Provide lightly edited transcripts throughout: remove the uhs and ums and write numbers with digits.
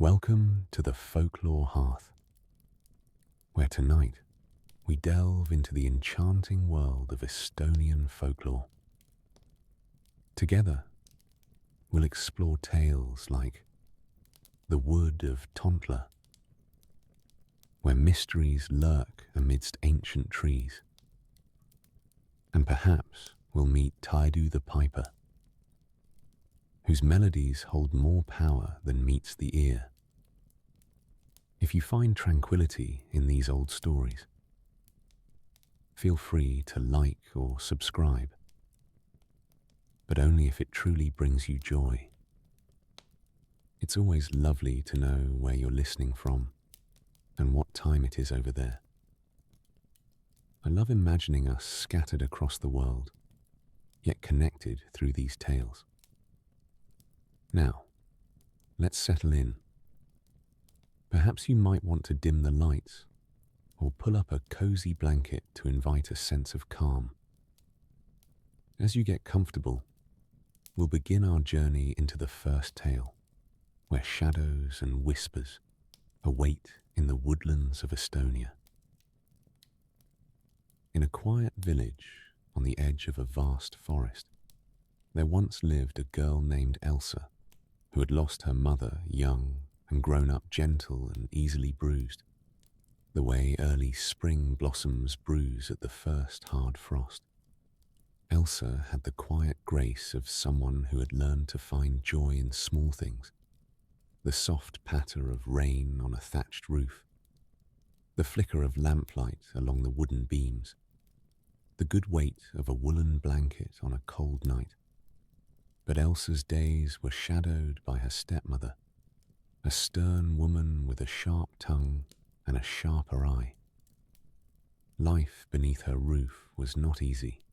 Welcome to the Folklore Hearth, where tonight we delve into the enchanting world of Estonian folklore. Together, we'll explore tales like the Wood of Tontla, where mysteries lurk amidst ancient trees, and perhaps we'll meet Tiidu the Piper, whose melodies hold more power than meets the ear. If you find tranquility in these old stories, feel free to like or subscribe, but only if it truly brings you joy. It's always lovely to know where you're listening from and what time it is over there. I love imagining us scattered across the world, yet connected through these tales. Now, let's settle in. Perhaps you might want to dim the lights or pull up a cozy blanket to invite a sense of calm. As you get comfortable, we'll begin our journey into the first tale, where shadows and whispers await in the woodlands of Estonia. In a quiet village on the edge of a vast forest, there once lived a girl named Elsa, who had lost her mother young and grown up gentle and easily bruised, the way early spring blossoms bruise at the first hard frost. Elsa had the quiet grace of someone who had learned to find joy in small things: the soft patter of rain on a thatched roof, the flicker of lamplight along the wooden beams, the good weight of a woolen blanket on a cold night. But Elsa's days were shadowed by her stepmother, a stern woman with a sharp tongue and a sharper eye. Life beneath her roof was not easy.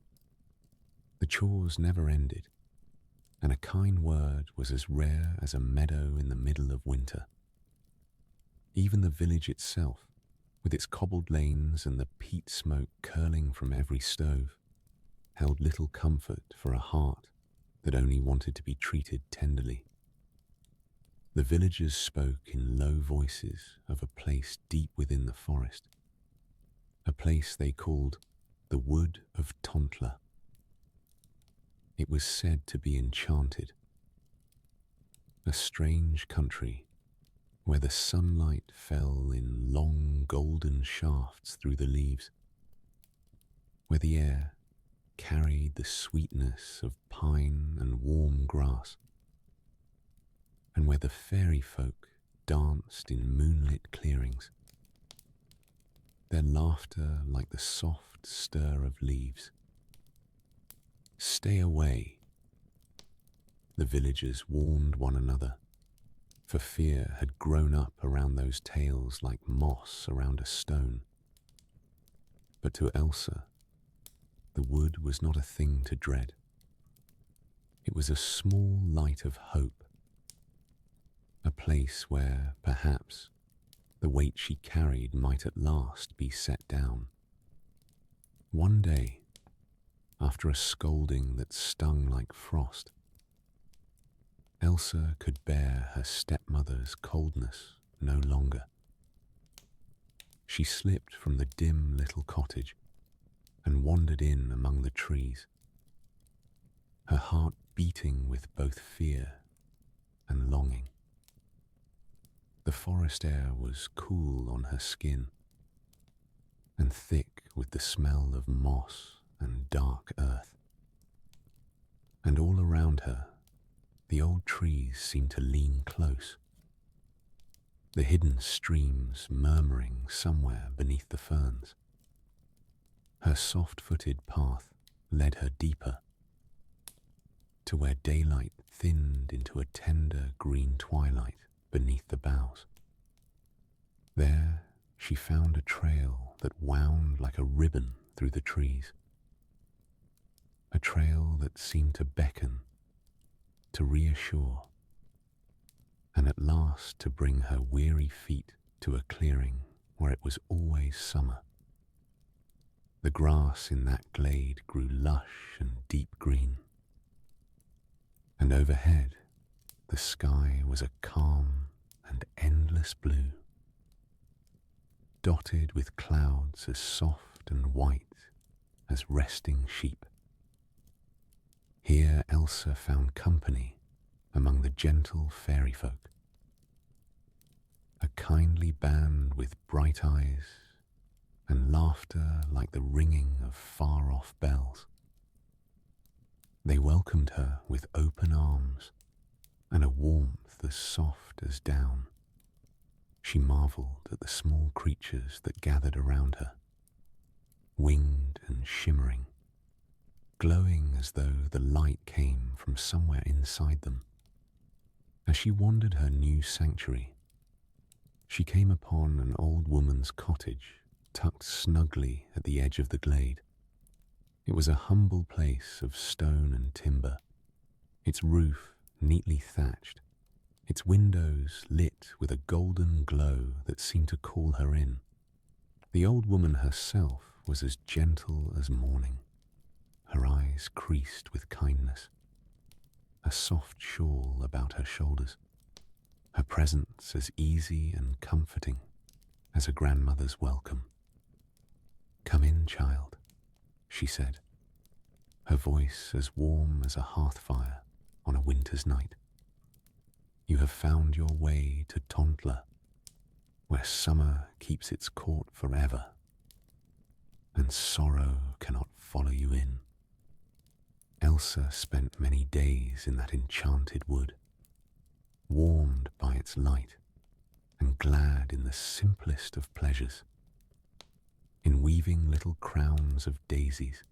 The chores never ended, and a kind word was as rare as a meadow in the middle of winter. Even the village itself, with its cobbled lanes and the peat smoke curling from every stove, held little comfort for a heart that only wanted to be treated tenderly. The villagers spoke in low voices of a place deep within the forest, a place they called the Wood of Tontla. It was said to be enchanted, a strange country where the sunlight fell in long golden shafts through the leaves, where the air carried the sweetness of pine and warm grass, and where the fairy folk danced in moonlit clearings, their laughter like the soft stir of leaves. Stay away, the villagers warned one another, for fear had grown up around those tales like moss around a stone. But to Elsa, the wood was not a thing to dread. It was a small light of hope, a place where, perhaps, the weight she carried might at last be set down. One day, after a scolding that stung like frost, Elsa could bear her stepmother's coldness no longer. She slipped from the dim little cottage and wandered in among the trees, her heart beating with both fear and longing. The forest air was cool on her skin and thick with the smell of moss and dark earth. And all around her, the old trees seemed to lean close, the hidden streams murmuring somewhere beneath the ferns. Her soft-footed path led her deeper, to where daylight thinned into a tender green twilight beneath the boughs. There she found a trail that wound like a ribbon through the trees, a trail that seemed to beckon, to reassure, and at last to bring her weary feet to a clearing where it was always summer. The grass in that glade grew lush and deep green, and overhead the sky was a calm and endless blue, dotted with clouds as soft and white as resting sheep. Here Elsa found company among the gentle fairy folk, a kindly band with bright eyes and laughter like the ringing of far-off bells. They welcomed her with open arms and a warmth as soft as down. She marvelled at the small creatures that gathered around her, winged and shimmering, glowing as though the light came from somewhere inside them. As she wandered her new sanctuary, she came upon an old woman's cottage tucked snugly at the edge of the glade. It was a humble place of stone and timber, its roof neatly thatched, its windows lit with a golden glow that seemed to call her in. The old woman herself was as gentle as morning, her eyes creased with kindness, a soft shawl about her shoulders, her presence as easy and comforting as a grandmother's welcome. "Come in, child," she said, her voice as warm as a hearth fire on a winter's night. "You have found your way to Tontla, where summer keeps its court forever, and sorrow cannot follow you in." Elsa spent many days in that enchanted wood, warmed by its light and glad in the simplest of pleasures, in weaving little crowns of daisies,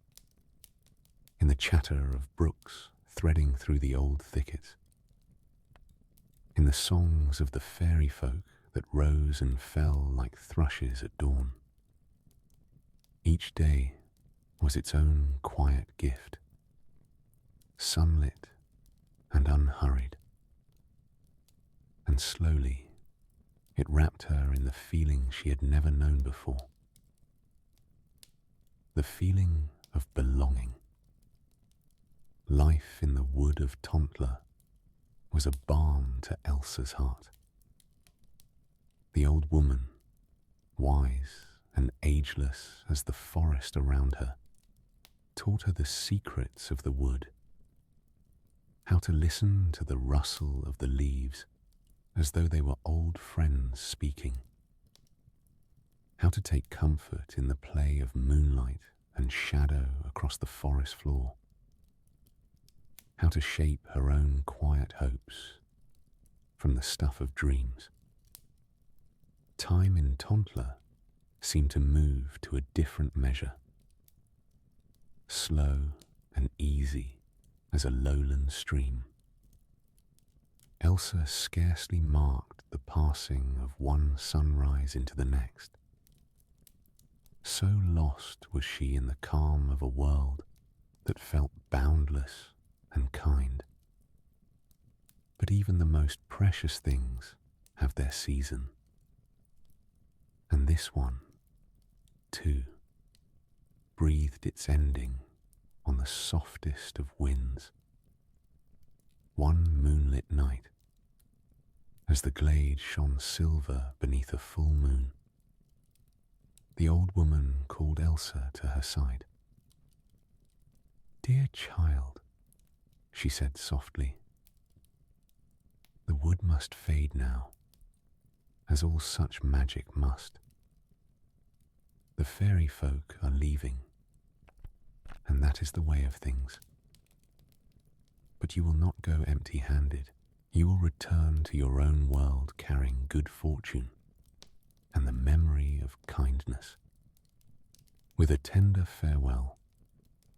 in the chatter of brooks threading through the old thickets, in the songs of the fairy folk that rose and fell like thrushes at dawn. Each day was its own quiet gift, sunlit and unhurried, and slowly it wrapped her in the feeling she had never known before, the feeling of belonging. Life in the Wood of Tontla was a balm to Elsa's heart. The old woman, wise and ageless as the forest around her, taught her the secrets of the wood, how to listen to the rustle of the leaves as though they were old friends speaking, how to take comfort in the play of moonlight and shadow across the forest floor, how to shape her own quiet hopes from the stuff of dreams. Time in Tontla seemed to move to a different measure, slow and easy as a lowland stream. Elsa scarcely marked the passing of one sunrise into the next. So lost was she in the calm of a world that felt boundless and kind. But even the most precious things have their season. And this one, too, breathed its ending on the softest of winds. One moonlit night, as the glade shone silver beneath a full moon, the old woman called Elsa to her side. "Dear child," she said softly, "the wood must fade now, as all such magic must. The fairy folk are leaving, and that is the way of things. But you will not go empty-handed. You will return to your own world carrying good fortune and the memory of kindness." With a tender farewell,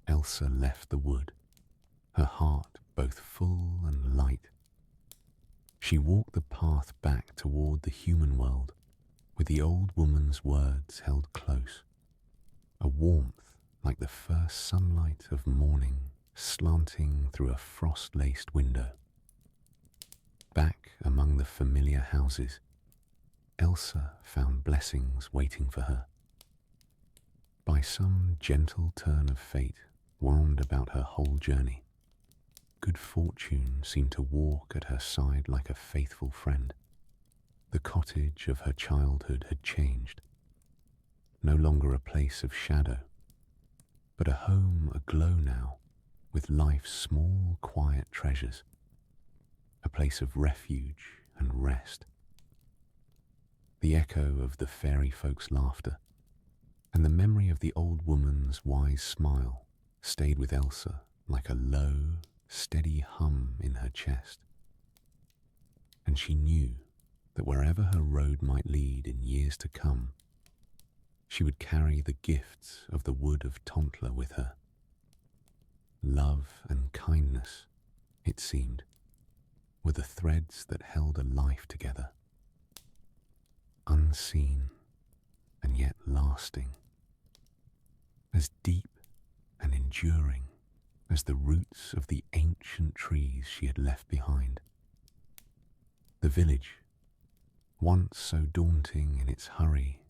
Elsa left the wood, her heart both full and light. She walked the path back toward the human world, with the old woman's words held close, a warmth like the first sunlight of morning slanting through a frost-laced window. Back among the familiar houses, Elsa found blessings waiting for her. By some gentle turn of fate wound about her whole journey, good fortune seemed to walk at her side like a faithful friend. The cottage of her childhood had changed, no longer a place of shadow, but a home aglow now with life's small, quiet treasures, a place of refuge and rest. The echo of the fairy folk's laughter and the memory of the old woman's wise smile stayed with Elsa like a low, steady hum in her chest. And she knew that wherever her road might lead in years to come, she would carry the gifts of the Wood of Tontla with her. Love and kindness, it seemed, were the threads that held a life together, unseen and yet lasting, as deep and enduring as the roots of the ancient trees she had left behind. The village, once so daunting in its hurry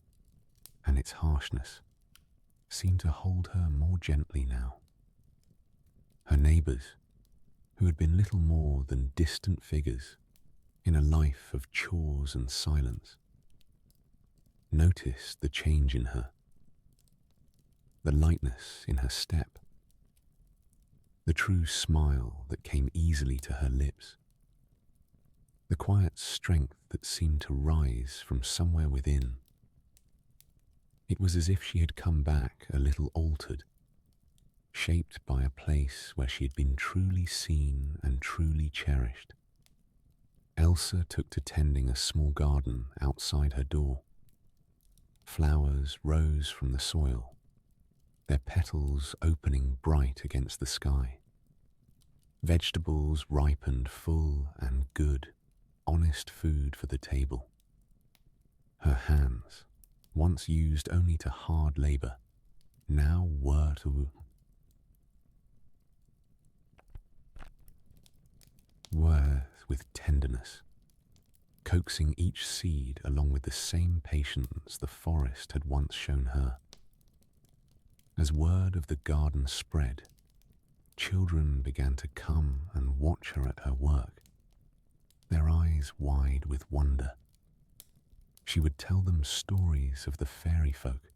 and its harshness, seemed to hold her more gently now. Her neighbours, who had been little more than distant figures in a life of chores and silence, noticed the change in her, the lightness in her step, the true smile that came easily to her lips, the quiet strength that seemed to rise from somewhere within. It was as if she had come back a little altered, shaped by a place where she had been truly seen and truly cherished. Elsa took to tending a small garden outside her door. Flowers rose from the soil, their petals opening bright against the sky. Vegetables ripened full and good, honest food for the table. Her hands, once used only to hard labour, now worked with tenderness, coaxing each seed along with the same patience the forest had once shown her. As word of the garden spread, children began to come and watch her at her work, their eyes wide with wonder. She would tell them stories of the fairy folk,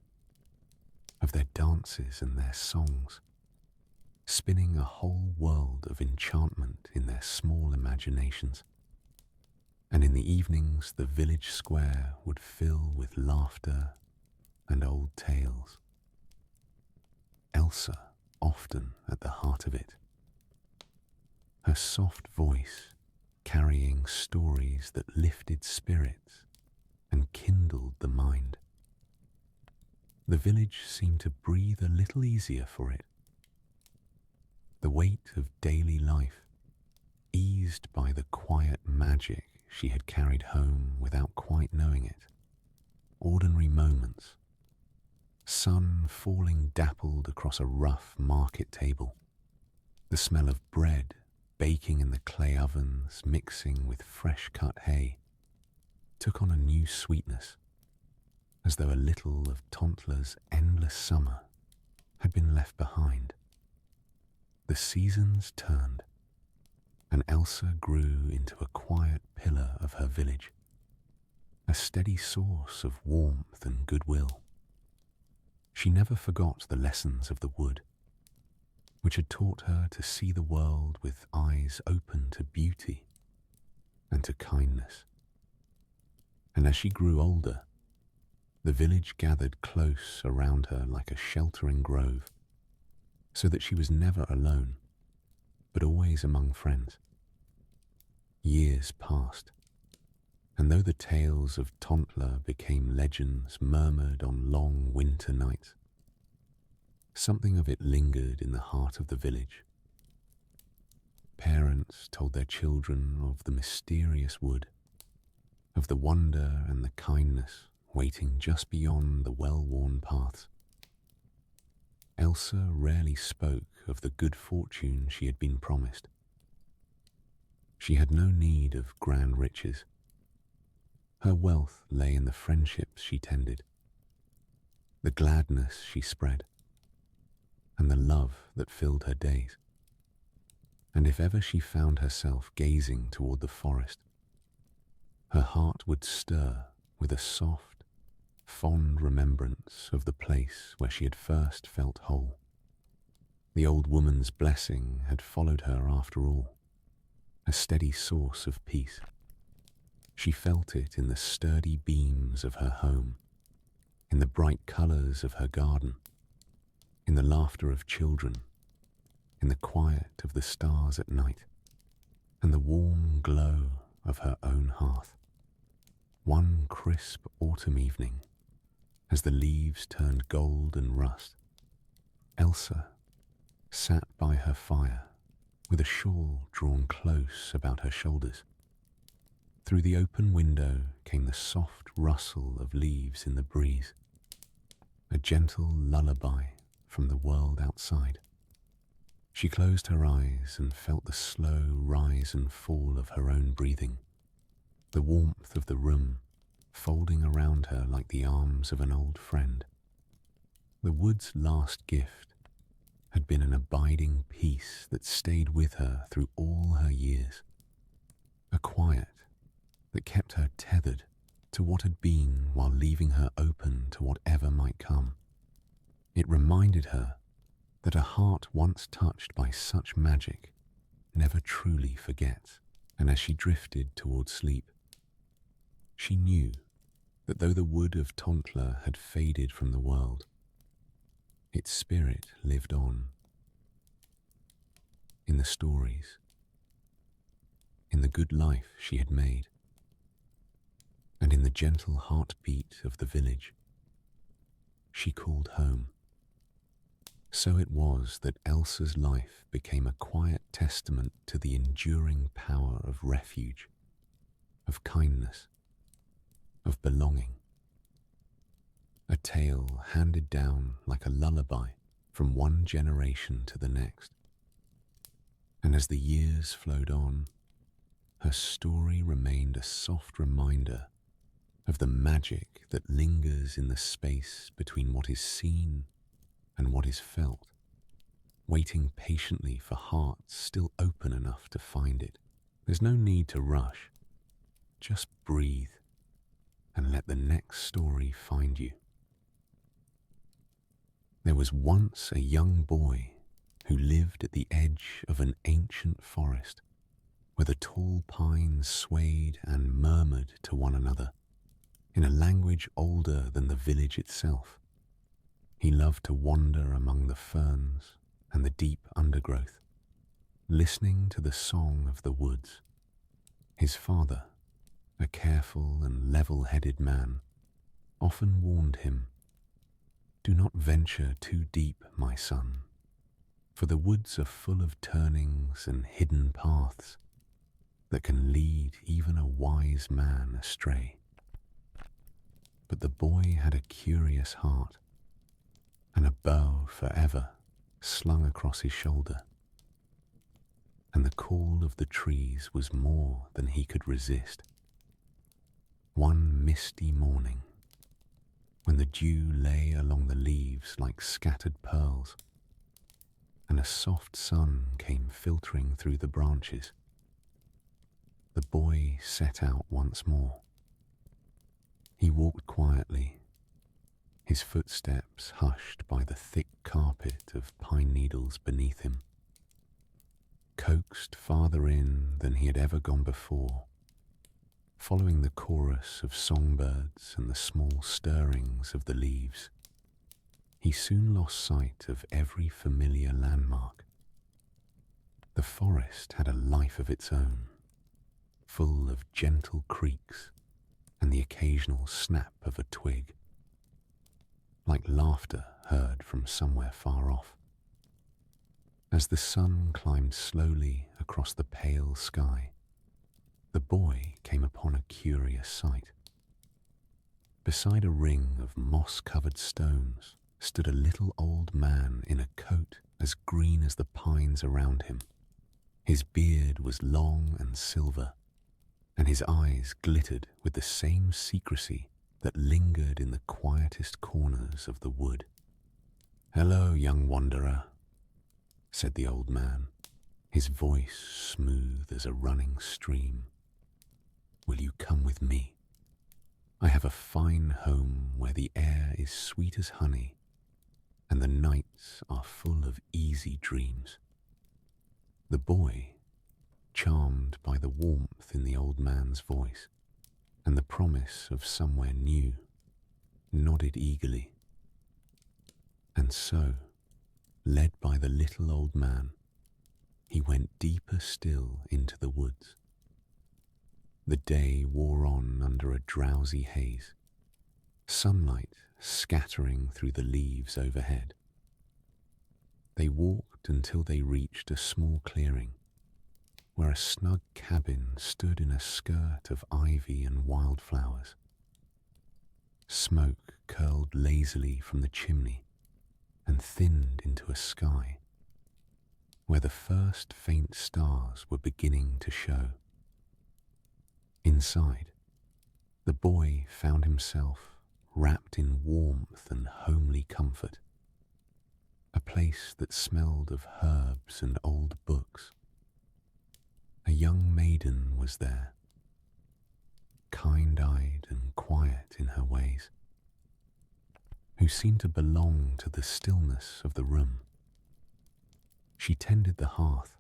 of their dances and their songs, spinning a whole world of enchantment in their small imaginations. And in the evenings the village square would fill with laughter and old tales. Elsa often at the heart of it, her soft voice carrying stories that lifted spirits and kindled the mind. The village seemed to breathe a little easier for it. The weight of daily life, eased by the quiet magic she had carried home without quite knowing it. Ordinary moments, sun falling dappled across a rough market table, the smell of bread baking in the clay ovens mixing with fresh cut hay, took on a new sweetness, as though a little of Tontla's endless summer had been left behind. The seasons turned, and Elsa grew into a quiet pillar of her village, a steady source of warmth and goodwill. She never forgot the lessons of the wood, which had taught her to see the world with eyes open to beauty and to kindness. And as she grew older, the village gathered close around her like a sheltering grove, so that she was never alone, but always among friends. Years passed, and though the tales of Tontla became legends murmured on long winter nights, something of it lingered in the heart of the village. Parents told their children of the mysterious wood, of the wonder and the kindness waiting just beyond the well-worn paths. Elsa rarely spoke of the good fortune she had been promised. She had no need of grand riches. Her wealth lay in the friendships she tended, the gladness she spread, and the love that filled her days. And if ever she found herself gazing toward the forest, her heart would stir with a soft, fond remembrance of the place where she had first felt whole. The old woman's blessing had followed her after all, a steady source of peace. She felt it in the sturdy beams of her home, in the bright colours of her garden, in the laughter of children, in the quiet of the stars at night, and the warm glow of her own hearth. One crisp autumn evening, as the leaves turned gold and rust, Elsa sat by her fire with a shawl drawn close about her shoulders. Through the open window came the soft rustle of leaves in the breeze, a gentle lullaby from the world outside. She closed her eyes and felt the slow rise and fall of her own breathing, the warmth of the room folding around her like the arms of an old friend. The wood's last gift had been an abiding peace that stayed with her through all her years, a quiet that kept her tethered to what had been while leaving her open to whatever might come. It reminded her that a heart once touched by such magic never truly forgets, and as she drifted toward sleep, she knew that though the Wood of Tontla had faded from the world, its spirit lived on in the stories, in the good life she had made, and in the gentle heartbeat of the village she called home. So it was that Elsa's life became a quiet testament to the enduring power of refuge, of kindness, of belonging. A tale handed down like a lullaby from one generation to the next. And as the years flowed on, her story remained a soft reminder of the magic that lingers in the space between what is seen and what is felt, waiting patiently for hearts still open enough to find it. There's no need to rush. Just breathe and let the next story find you. There was once a young boy who lived at the edge of an ancient forest where the tall pines swayed and murmured to one another in a language older than the village itself. He loved to wander among the ferns and the deep undergrowth, listening to the song of the woods. His father, a careful and level-headed man, often warned him, "Do not venture too deep, my son, for the woods are full of turnings and hidden paths that can lead even a wise man astray." But the boy had a curious heart, and a bow forever slung across his shoulder, and the call of the trees was more than he could resist. One misty morning, when the dew lay along the leaves like scattered pearls, and a soft sun came filtering through the branches, the boy set out once more. He walked quietly, his footsteps hushed by the thick carpet of pine needles beneath him. Coaxed farther in than he had ever gone before, following the chorus of songbirds and the small stirrings of the leaves, he soon lost sight of every familiar landmark. The forest had a life of its own, full of gentle creaks and the occasional snap of a twig, like laughter heard from somewhere far off. As the sun climbed slowly across the pale sky, the boy came upon a curious sight. Beside a ring of moss-covered stones stood a little old man in a coat as green as the pines around him. His beard was long and silver, and his eyes glittered with the same secrecy that lingered in the quietest corners of the wood. "Hello, young wanderer," said the old man, his voice smooth as a running stream. will you come with me? I have a fine home where the air is sweet as honey and the nights are full of easy dreams." The boy, charmed by the warmth in the old man's voice and the promise of somewhere new, nodded eagerly. And so, led by the little old man, he went deeper still into the woods. The day wore on under a drowsy haze, sunlight scattering through the leaves overhead. They walked until they reached a small clearing, where a snug cabin stood in a skirt of ivy and wildflowers. Smoke curled lazily from the chimney and thinned into a sky where the first faint stars were beginning to show. Inside, the boy found himself wrapped in warmth and homely comfort, a place that smelled of herbs and old books. A young maiden was there, kind-eyed and quiet in her ways, who seemed to belong to the stillness of the room. She tended the hearth,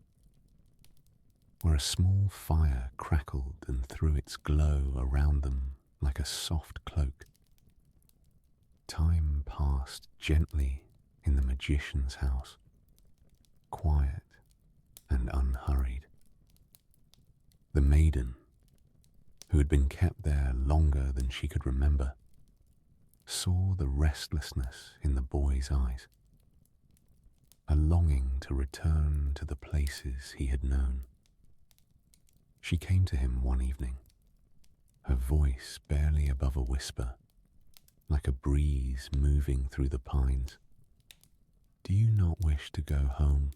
where a small fire crackled and threw its glow around them like a soft cloak. Time passed gently in the magician's house, quiet and unhurried. The maiden, who had been kept there longer than she could remember, saw the restlessness in the boy's eyes, a longing to return to the places he had known. She came to him one evening, her voice barely above a whisper, like a breeze moving through the pines. "Do you not wish to go home?"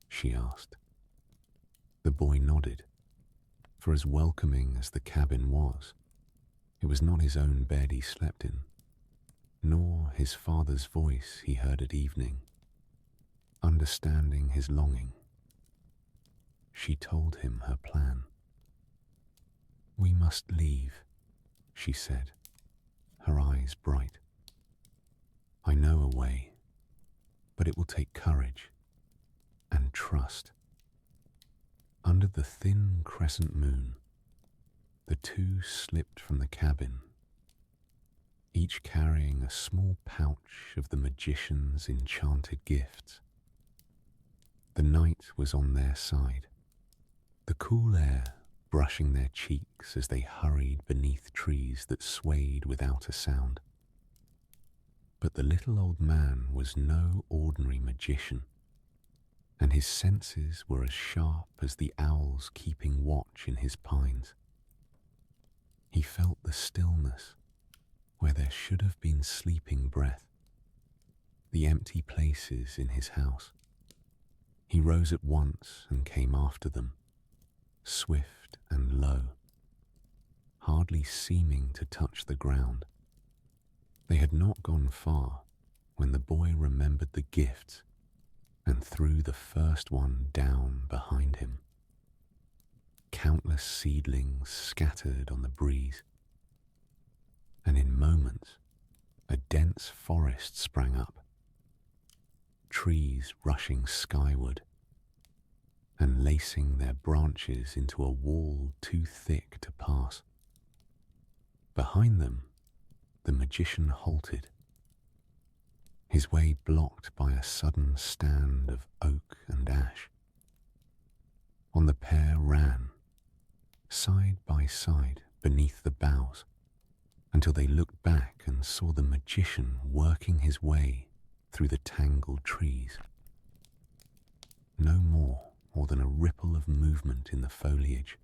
she asked. The boy nodded, for as welcoming as the cabin was, it was not his own bed he slept in, nor his father's voice he heard at evening. Understanding his longing, she told him her plan. "We must leave," she said, her eyes bright. "I know a way, but it will take courage and trust." Under the thin crescent moon, the two slipped from the cabin, each carrying a small pouch of the magician's enchanted gifts. The night was on their side, the cool air brushing their cheeks as they hurried beneath trees that swayed without a sound. But the little old man was no ordinary magician, and his senses were as sharp as the owls keeping watch in his pines. He felt the stillness where there should have been sleeping breath, the empty places in his house. He rose at once and came after them, swift and low, hardly seeming to touch the ground. They had not gone far when the boy remembered the gifts and threw the first one down behind him. Countless seedlings scattered on the breeze, and in moments a dense forest sprang up, trees rushing skyward and lacing their branches into a wall too thick to pass. Behind them, the magician halted, his way blocked by a sudden stand of oak and ash. On the pair ran, side by side beneath the boughs, until they looked back and saw the magician working his way through the tangled trees. No more than a ripple of movement in the foliage.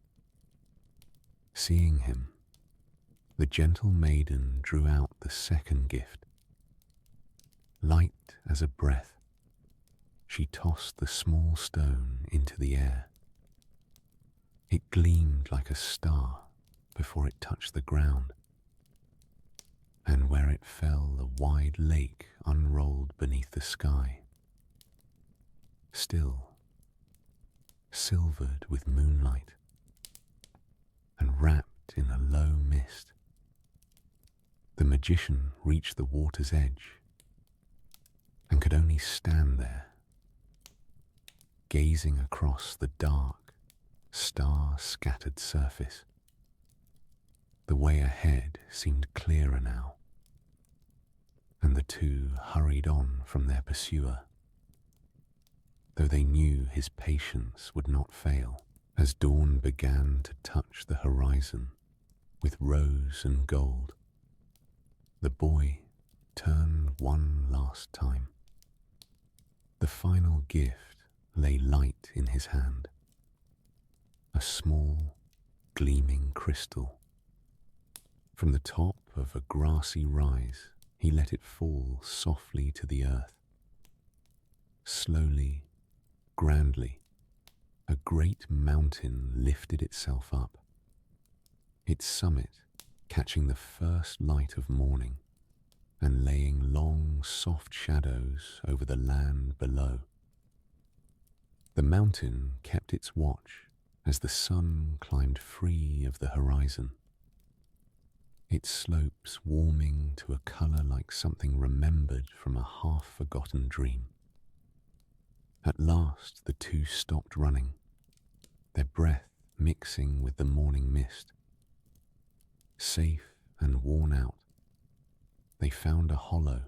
Seeing him, the gentle maiden drew out the second gift. Light as a breath, she tossed the small stone into the air. It gleamed like a star before it touched the ground, and where it fell a wide lake unrolled beneath the sky. Still, silvered with moonlight, and wrapped in a low mist. The magician reached the water's edge and could only stand there, gazing across the dark, star-scattered surface. The way ahead seemed clearer now, and the two hurried on from their pursuer, though they knew his patience would not fail. As dawn began to touch the horizon with rose and gold, the boy turned one last time. The final gift lay light in his hand, a small, gleaming crystal. From the top of a grassy rise, he let it fall softly to the earth. Slowly, grandly, a great mountain lifted itself up, its summit catching the first light of morning and laying long, soft shadows over the land below. The mountain kept its watch as the sun climbed free of the horizon, its slopes warming to a colour like something remembered from a half-forgotten dream. At last the two stopped running, their breath mixing with the morning mist. Safe and worn out, they found a hollow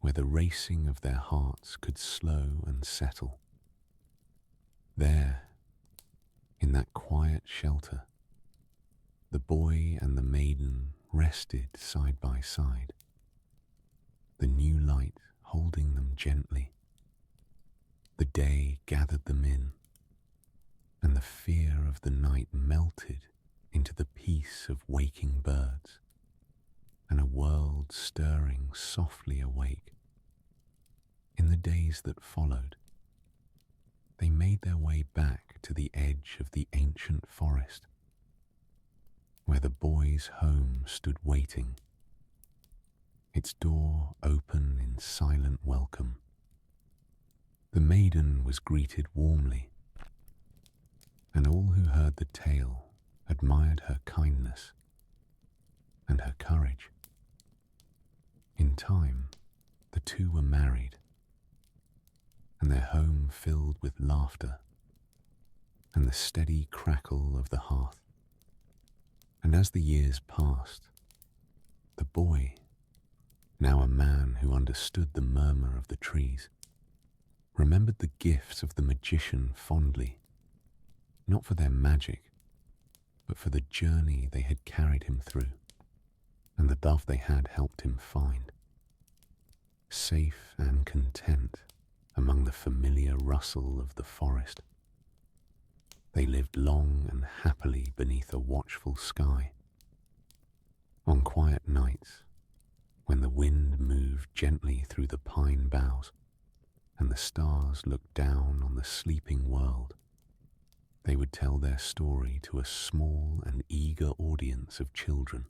where the racing of their hearts could slow and settle. There, in that quiet shelter, the boy and the maiden rested side by side, the new light holding them gently. The day gathered them in, and the fear of the night melted into the peace of waking birds and a world stirring softly awake. In the days that followed, they made their way back to the edge of the ancient forest, where the boy's home stood waiting, its door open in silent welcome. The maiden was greeted warmly, and all who heard the tale admired her kindness and her courage. In time, the two were married, and their home filled with laughter and the steady crackle of the hearth. And as the years passed, the boy, now a man who understood the murmur of the trees, remembered the gifts of the magician fondly, not for their magic, but for the journey they had carried him through, and the love they had helped him find. Safe and content among the familiar rustle of the forest, they lived long and happily beneath a watchful sky. On quiet nights, when the wind moved gently through the pine boughs and the stars looked down on the sleeping world, they would tell their story to a small and eager audience of children,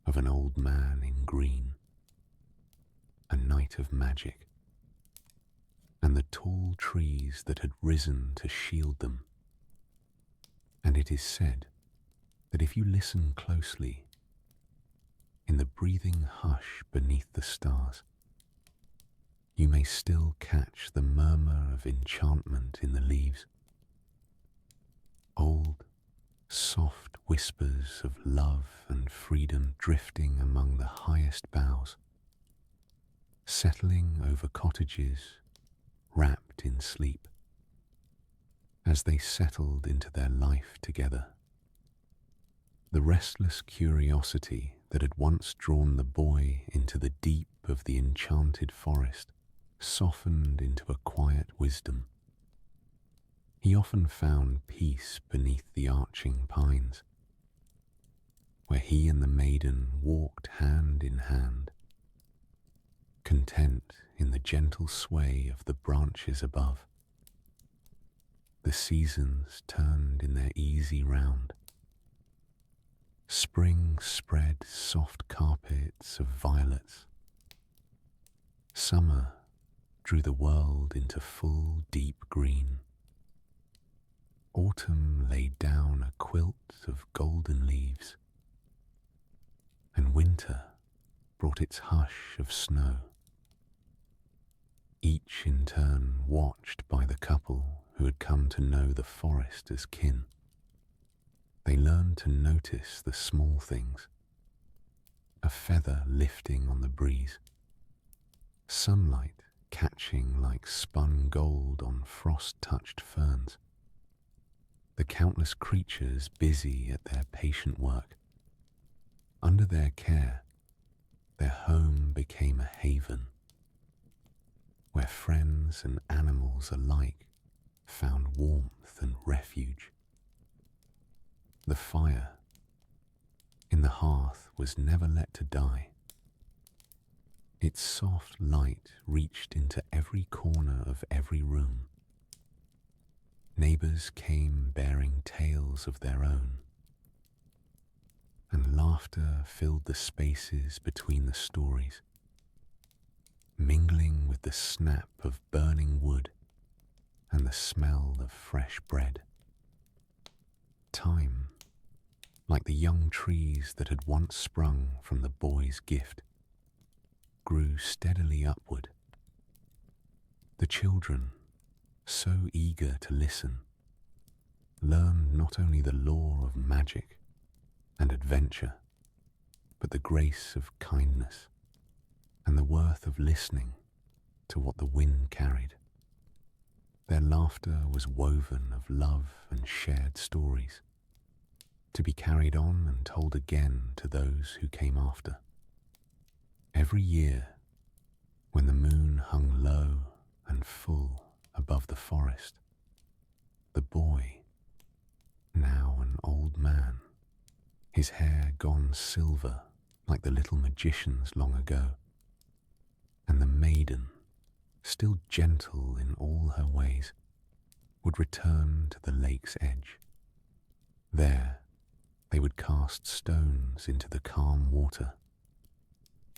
of an old man in green, a night of magic, and the tall trees that had risen to shield them. And it is said that if you listen closely, in the breathing hush beneath the stars, you may still catch the murmur of enchantment in the leaves. Old, soft whispers of love and freedom drifting among the highest boughs, settling over cottages wrapped in sleep, as they settled into their life together. The restless curiosity that had once drawn the boy into the deep of the enchanted forest softened into a quiet wisdom. He often found peace beneath the arching pines, where he and the maiden walked hand in hand, content in the gentle sway of the branches above. The seasons turned in their easy round. Spring spread soft carpets of violets. Summer drew the world into full deep green. Autumn laid down a quilt of golden leaves, and winter brought its hush of snow. Each in turn watched by the couple who had come to know the forest as kin. They learned to notice the small things, a feather lifting on the breeze, sunlight catching like spun gold on frost-touched ferns, the countless creatures busy at their patient work. Under their care, their home became a haven, where friends and animals alike found warmth and refuge. The fire in the hearth was never let to die. Its soft light reached into every corner of every room. Neighbors came bearing tales of their own, and laughter filled the spaces between the stories, mingling with the snap of burning wood and the smell of fresh bread. Time, like the young trees that had once sprung from the boy's gift, grew steadily upward. The children, so eager to listen, learned not only the lore of magic and adventure, but the grace of kindness and the worth of listening to what the wind carried. Their laughter was woven of love and shared stories, to be carried on and told again to those who came after. Every year, when the moon hung low and full above the forest, the boy, now an old man, his hair gone silver like the little magician's long ago, and the maiden, still gentle in all her ways, would return to the lake's edge. There, they would cast stones into the calm water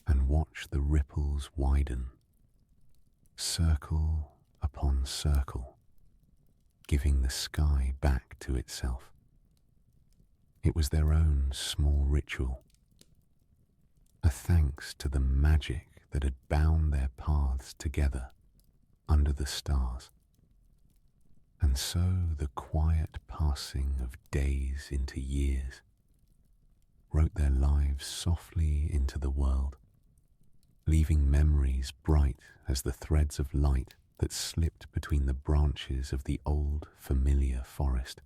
and watch the ripples widen, circle upon circle, giving the sky back to itself. It was their own small ritual, a thanks to the magic that had bound their paths together under the stars. And so the quiet passing of days into years wrote their lives softly into the world, leaving memories bright as the threads of light that slipped between the branches of the old, familiar forest.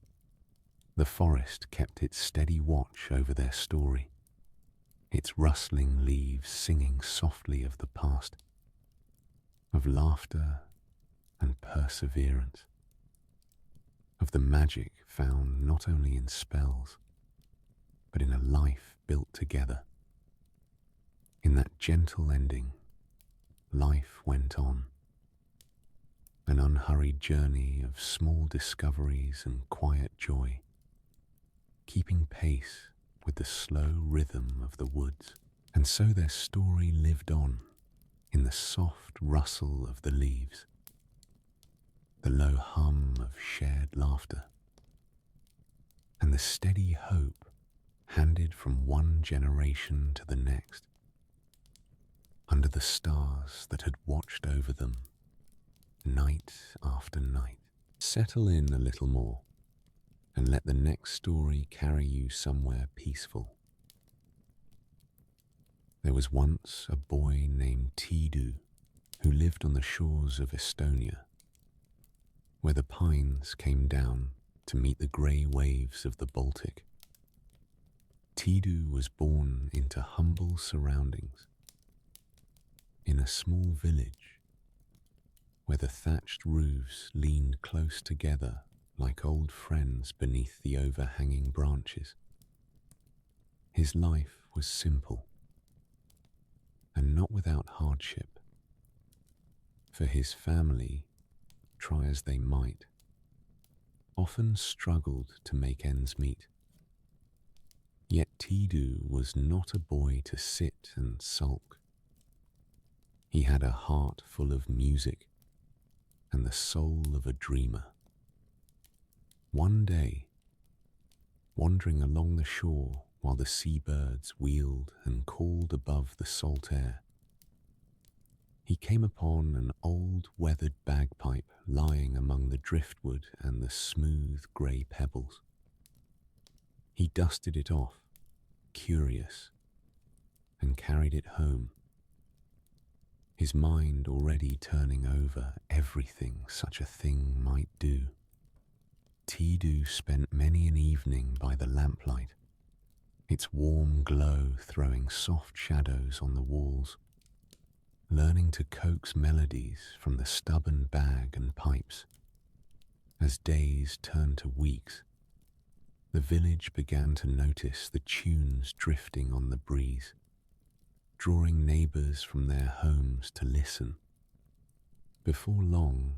The forest kept its steady watch over their story, its rustling leaves singing softly of the past, of laughter and perseverance, of the magic found not only in spells, but in a life built together. In that gentle ending, life went on, an unhurried journey of small discoveries and quiet joy, keeping pace with the slow rhythm of the woods. And so their story lived on in the soft rustle of the leaves, the low hum of shared laughter, and the steady hope handed from one generation to the next, under the stars that had watched over them night after night. Settle in a little more and let the next story carry you somewhere peaceful. There was once a boy named Tiidu who lived on the shores of Estonia, where the pines came down to meet the grey waves of the Baltic. Tiidu was born into humble surroundings, in a small village where the thatched roofs leaned close together like old friends beneath the overhanging branches. His life was simple and not without hardship, for his family, try as they might, often struggled to make ends meet. Yet Tiidu was not a boy to sit and sulk. He had a heart full of music and the soul of a dreamer. One day, wandering along the shore while the seabirds wheeled and called above the salt air, he came upon an old weathered bagpipe lying among the driftwood and the smooth grey pebbles. He dusted it off, curious, and carried it home, his mind already turning over everything such a thing might do. Tiidu spent many an evening by the lamplight, its warm glow throwing soft shadows on the walls, learning to coax melodies from the stubborn bag and pipes. As days turned to weeks, the village began to notice the tunes drifting on the breeze, drawing neighbours from their homes to listen. Before long,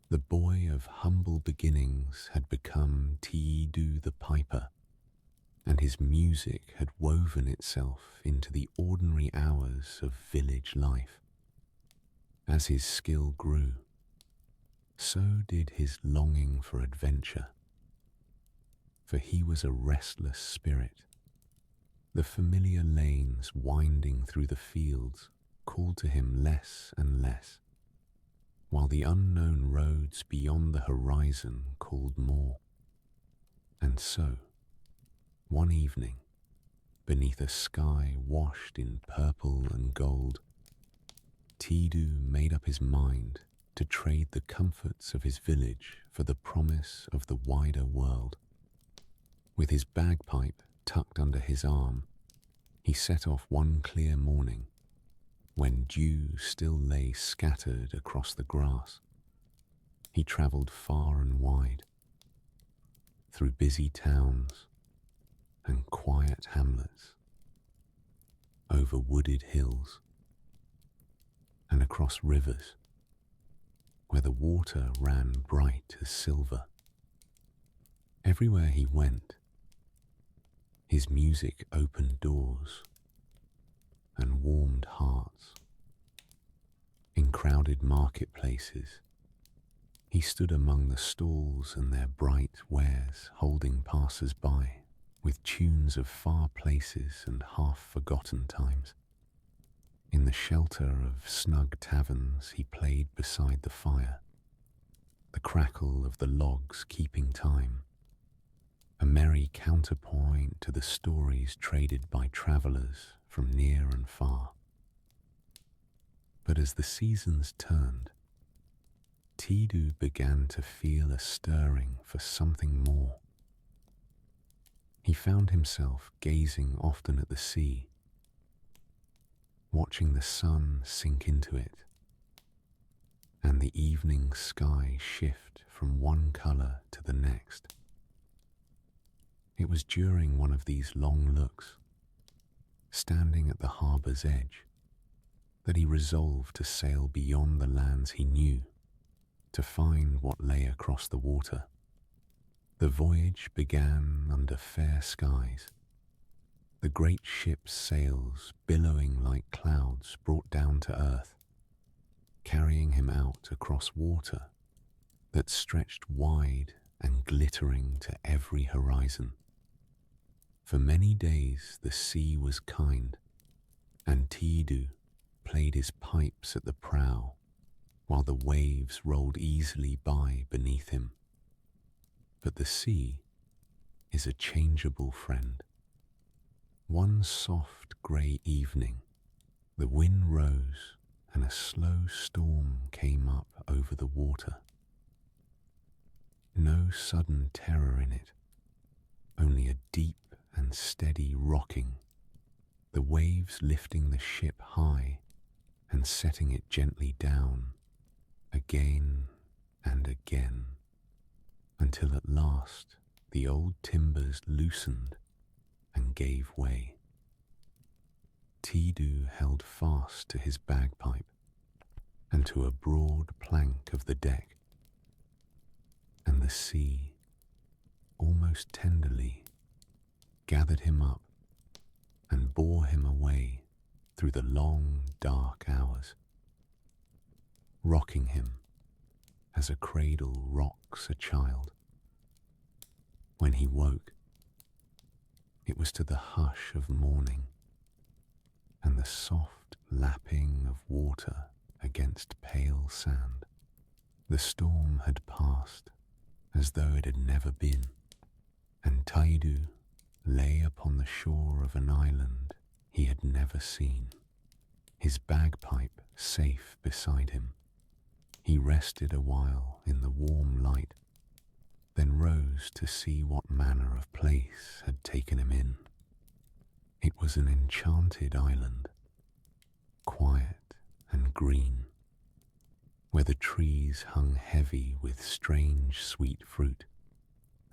the boy of humble beginnings had become Tiidu the Piper, and his music had woven itself into the ordinary hours of village life. As his skill grew, so did his longing for adventure, for he was a restless spirit. The familiar lanes winding through the fields called to him less and less, while the unknown roads beyond the horizon called more. And so, one evening, beneath a sky washed in purple and gold, Tiidu made up his mind to trade the comforts of his village for the promise of the wider world. With his bagpipe tucked under his arm, he set off one clear morning, when dew still lay scattered across the grass. He travelled far and wide, through busy towns and quiet hamlets, over wooded hills, and across rivers where the water ran bright as silver. Everywhere he went, his music opened doors and warmed hearts. In crowded marketplaces, he stood among the stalls and their bright wares, holding passers-by with tunes of far places and half-forgotten times. In the shelter of snug taverns, he played beside the fire, the crackle of the logs keeping time, a merry counterpoint to the stories traded by travellers from near and far. But as the seasons turned, Tiidu began to feel a stirring for something more. He found himself gazing often at the sea, watching the sun sink into it, and the evening sky shift from one colour to the next. It was during one of these long looks, standing at the harbour's edge, that he resolved to sail beyond the lands he knew, to find what lay across the water. The voyage began under fair skies. The great ship's sails, billowing like clouds, brought down to earth, carrying him out across water that stretched wide and glittering to every horizon. For many days the sea was kind, and Tiidu played his pipes at the prow, while the waves rolled easily by beneath him. But the sea is a changeable friend. One soft grey evening, the wind rose and a slow storm came up over the water. No sudden terror in it, only a deep and steady rocking, the waves lifting the ship high and setting it gently down, again and again, until at last the old timbers loosened and gave way. Tiidu held fast to his bagpipe and to a broad plank of the deck, and the sea, almost tenderly, gathered him up and bore him away through the long, dark hours, rocking him as a cradle rocks a child, when he woke, it was to the hush of morning and the soft lapping of water against pale sand. The storm had passed as though it had never been, and Tiidu lay upon the shore of an island he had never seen, his bagpipe safe beside him. He rested a while in the warm light, then rose to see what manner of place had taken him in. It was an enchanted island, quiet and green, where the trees hung heavy with strange sweet fruit,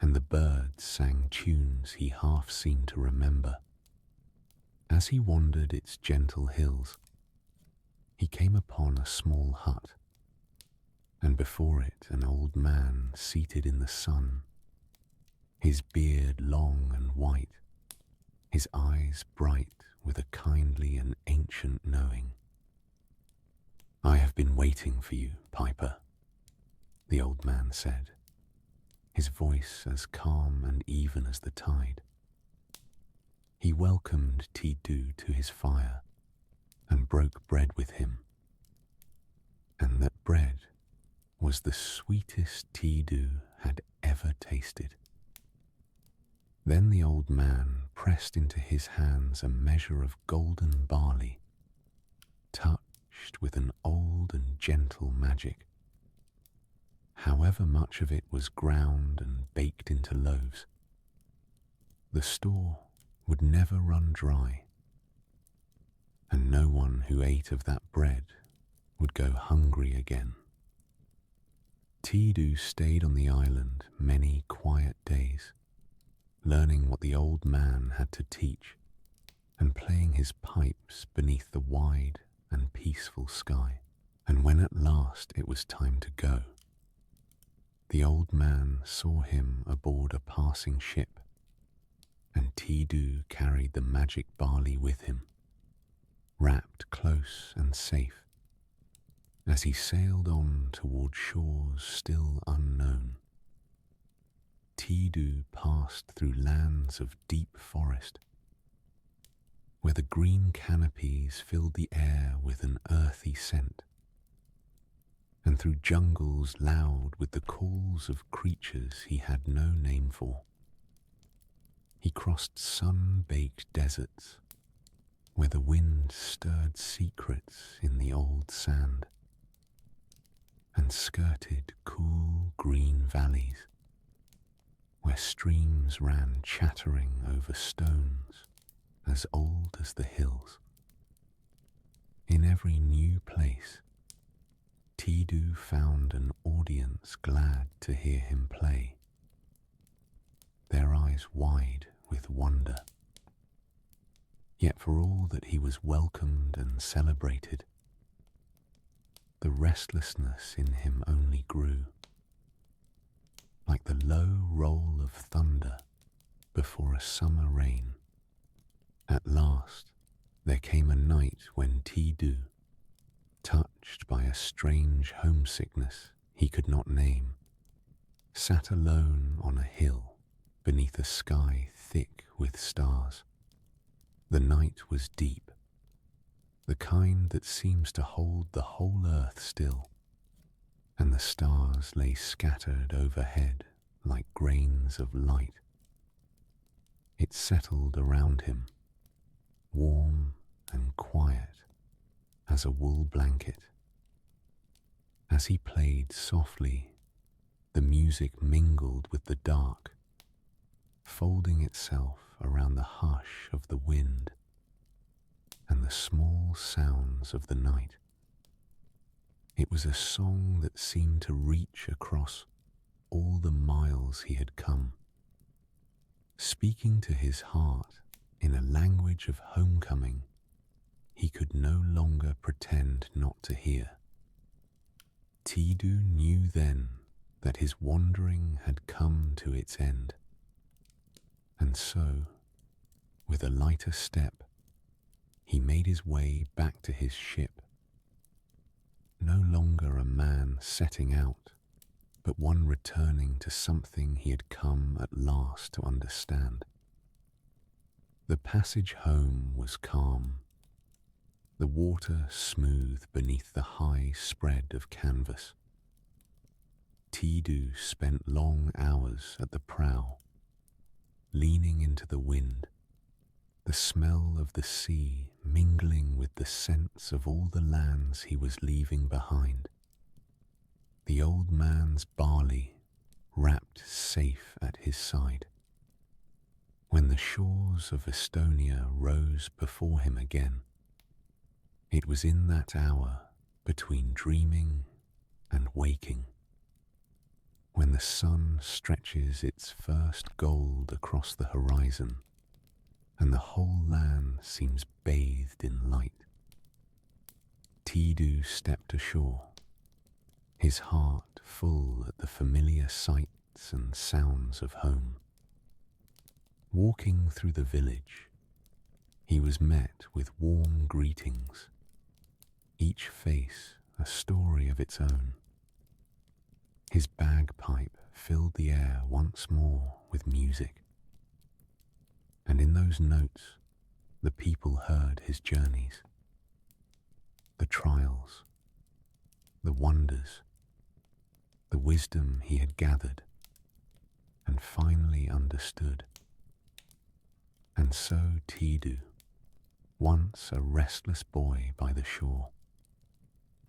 and the birds sang tunes he half seemed to remember. As he wandered its gentle hills, he came upon a small hut, and before it an old man seated in the sun, his beard long and white, his eyes bright with a kindly and ancient knowing. "I have been waiting for you, Piper," the old man said, his voice as calm and even as the tide. He welcomed Tiidu to his fire and broke bread with him, and that bread was the sweetest Tiidu had ever tasted. Then the old man pressed into his hands a measure of golden barley, touched with an old and gentle magic. However much of it was ground and baked into loaves, the store would never run dry, and no one who ate of that bread would go hungry again. Tiidu stayed on the island many quiet days, learning what the old man had to teach and playing his pipes beneath the wide and peaceful sky. And when at last it was time to go, the old man saw him aboard a passing ship, and Tiidu carried the magic barley with him, wrapped close and safe, as he sailed on toward shores still unknown. Tiidu passed through lands of deep forest, where the green canopies filled the air with an earthy scent, and through jungles loud with the calls of creatures he had no name for. He crossed sun-baked deserts, where the wind stirred secrets in the old sand, and skirted cool green valleys, where streams ran chattering over stones as old as the hills. In every new place, Tiidu found an audience glad to hear him play, their eyes wide with wonder. Yet for all that he was welcomed and celebrated, the restlessness in him only grew, like the low roll of thunder before a summer rain. At last there came a night when Tiidu, touched by a strange homesickness he could not name, sat alone on a hill beneath a sky thick with stars. The night was deep, the kind that seems to hold the whole earth still, and the stars lay scattered overhead like grains of light. It settled around him, warm and quiet as a wool blanket. As he played softly, the music mingled with the dark, folding itself around the hush of the wind and the small sounds of the night. It was a song that seemed to reach across all the miles he had come, speaking to his heart in a language of homecoming he could no longer pretend not to hear. Tiidu knew then that his wandering had come to its end, and so, with a lighter step, he made his way back to his ship, no longer a man setting out, but one returning to something he had come at last to understand. The passage home was calm, the water smooth beneath the high spread of canvas. Tiidu spent long hours at the prow, leaning into the wind, the smell of the sea mingling with the scents of all the lands he was leaving behind. The old man's barley wrapped safe at his side. When the shores of Estonia rose before him again, it was in that hour between dreaming and waking, when the sun stretches its first gold across the horizon and the whole land seems bathed in light. Tiidu stepped ashore, his heart full at the familiar sights and sounds of home. Walking through the village, he was met with warm greetings, each face a story of its own. His bagpipe filled the air once more with music, and in those notes the people heard his journeys, the trials, the wonders, the wisdom he had gathered and finally understood. And so Tiidu, once a restless boy by the shore,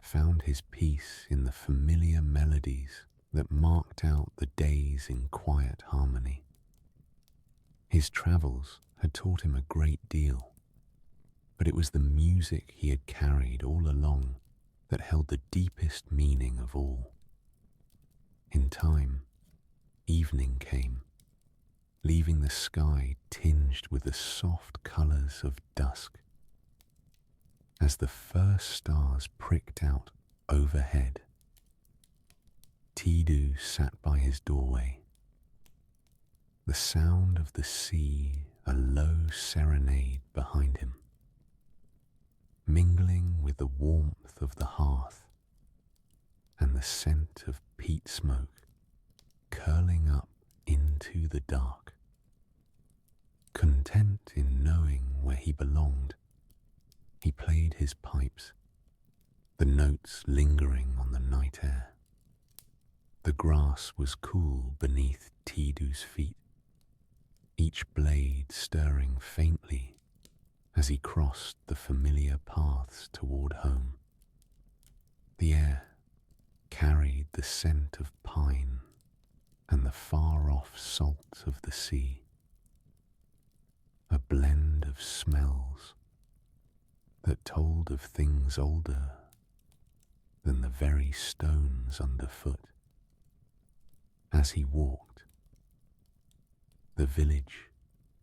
found his peace in the familiar melodies that marked out the days in quiet harmony. His travels had taught him a great deal, but it was the music he had carried all along that held the deepest meaning of all. In time, evening came, leaving the sky tinged with the soft colours of dusk. As the first stars pricked out overhead, Tiidu sat by his doorway, the sound of the sea a low serenade behind him, mingling with the warmth of the hearth and the scent of peat smoke curling up into the dark. Content in knowing where he belonged, he played his pipes, the notes lingering on the night air. The grass was cool beneath Tiidu's feet, each blade stirring faintly as he crossed the familiar paths toward home. The air carried the scent of pine and the far-off salt of the sea, a blend of smells that told of things older than the very stones underfoot. As he walked, the village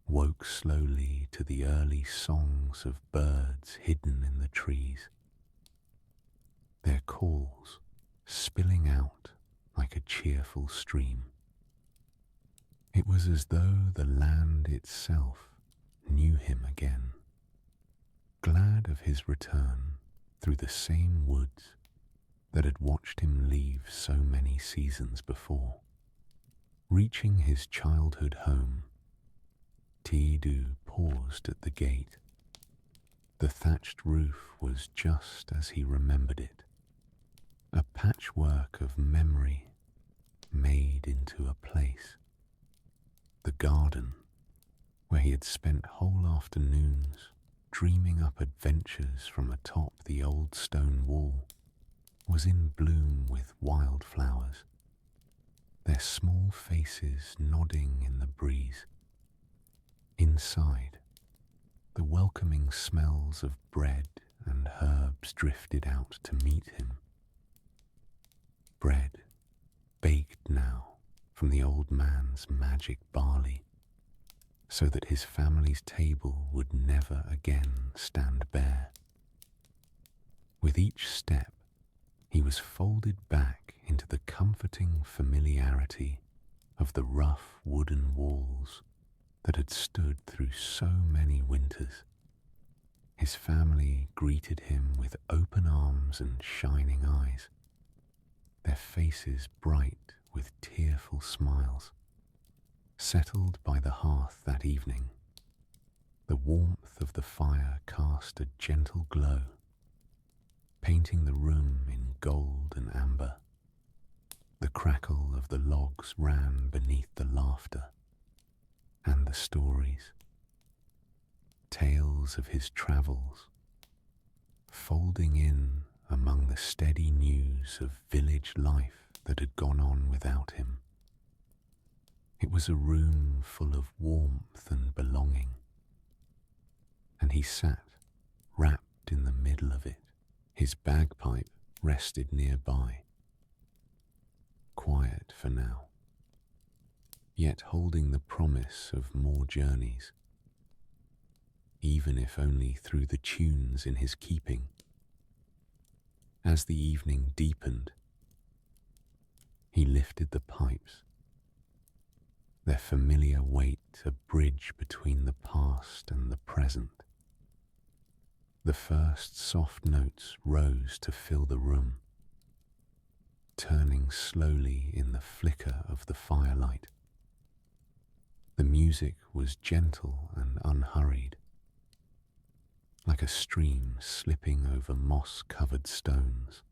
woke slowly to the early songs of birds hidden in the trees, their calls spilling out like a cheerful stream. It was as though the land itself knew him again, glad of his return through the same woods that had watched him leave so many seasons before. Reaching his childhood home, Tiidu paused at the gate. The thatched roof was just as he remembered it, a patchwork of memory made into a place. The garden, where he had spent whole afternoons dreaming up adventures from atop the old stone wall, was in bloom with wildflowers, their small faces nodding in the breeze. Inside, the welcoming smells of bread and herbs drifted out to meet him. Bread, baked now from the old man's magic barley, so that his family's table would never again stand bare. With each step, he was folded back into the comforting familiarity of the rough wooden walls that had stood through so many winters. His family greeted him with open arms and shining eyes, their faces bright with tearful smiles, settled by the hearth that evening. The warmth of the fire cast a gentle glow, painting the room in gold and amber. The crackle of the logs ran beneath the laughter and the stories, tales of his travels, folding in among the steady news of village life that had gone on without him. It was a room full of warmth and belonging, and he sat wrapped in the middle of it. His bagpipe rested nearby, quiet for now, yet holding the promise of more journeys, even if only through the tunes in his keeping. As the evening deepened, he lifted the pipes, their familiar weight a bridge between the past and the present. The first soft notes rose to fill the room, turning slowly in the flicker of the firelight. The music was gentle and unhurried, like a stream slipping over moss-covered stones.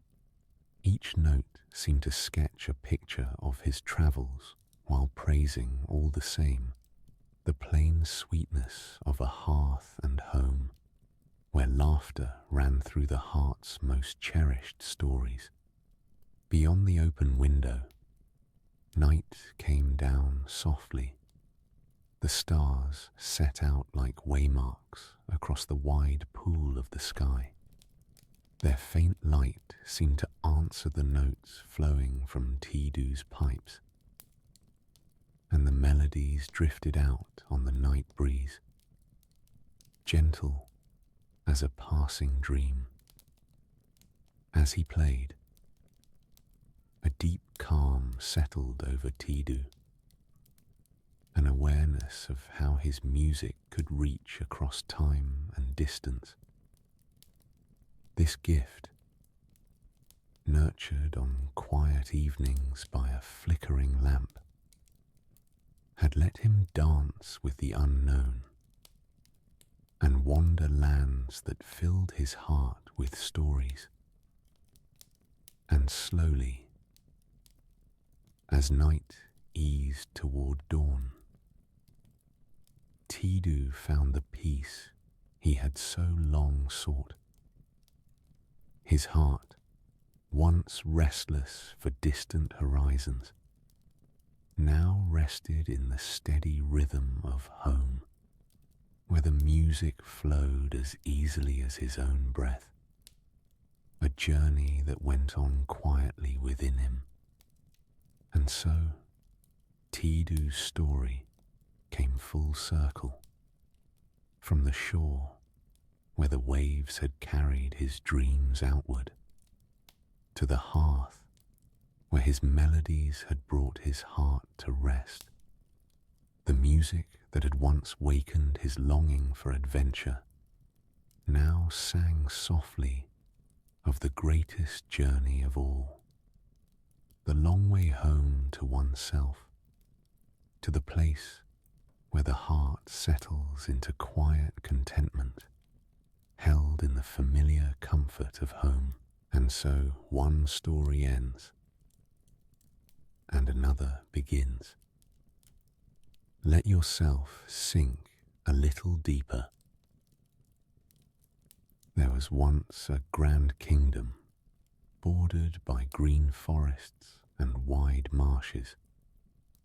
Each note seemed to sketch a picture of his travels while praising all the same the plain sweetness of a hearth and home, where laughter ran through the heart's most cherished stories. Beyond the open window, night came down softly. The stars set out like waymarks across the wide pool of the sky. Their faint light seemed to answer the notes flowing from Tiidu's pipes, and the melodies drifted out on the night breeze, gentle as a passing dream. As he played, a deep calm settled over Tiidu, an awareness of how his music could reach across time and distance. This gift, nurtured on quiet evenings by a flickering lamp, had let him dance with the unknown and wander lands that filled his heart with stories. And slowly, as night eased toward dawn, Tiidu found the peace he had so long sought. His heart, once restless for distant horizons, now rested in the steady rhythm of home, where the music flowed as easily as his own breath, a journey that went on quietly within him. And so, Tiidu's story came full circle, from the shore where the waves had carried his dreams outward, to the hearth where his melodies had brought his heart to rest. The music that had once wakened his longing for adventure now sang softly of the greatest journey of all, the long way home to oneself, to the place where the heart settles into quiet contentment, held in the familiar comfort of home. And so one story ends, and another begins. Let yourself sink a little deeper. There was once a grand kingdom, bordered by green forests and wide marshes,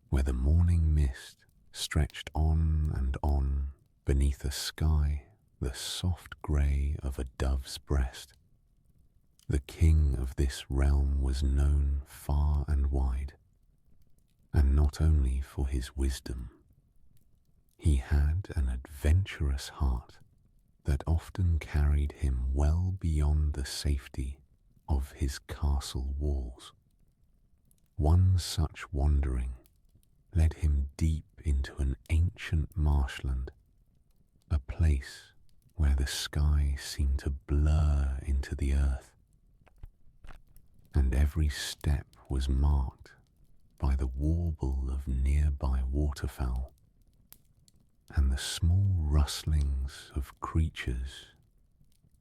where the morning mist stretched on and on beneath a sky the soft grey of a dove's breast. The king of this realm was known far and wide, and not only for his wisdom. He had an adventurous heart that often carried him well beyond the safety of his castle walls. One such wandering led him deep into an ancient marshland, a place where the sky seemed to blur into the earth, and every step was marked by the warble of nearby waterfowl and the small rustlings of creatures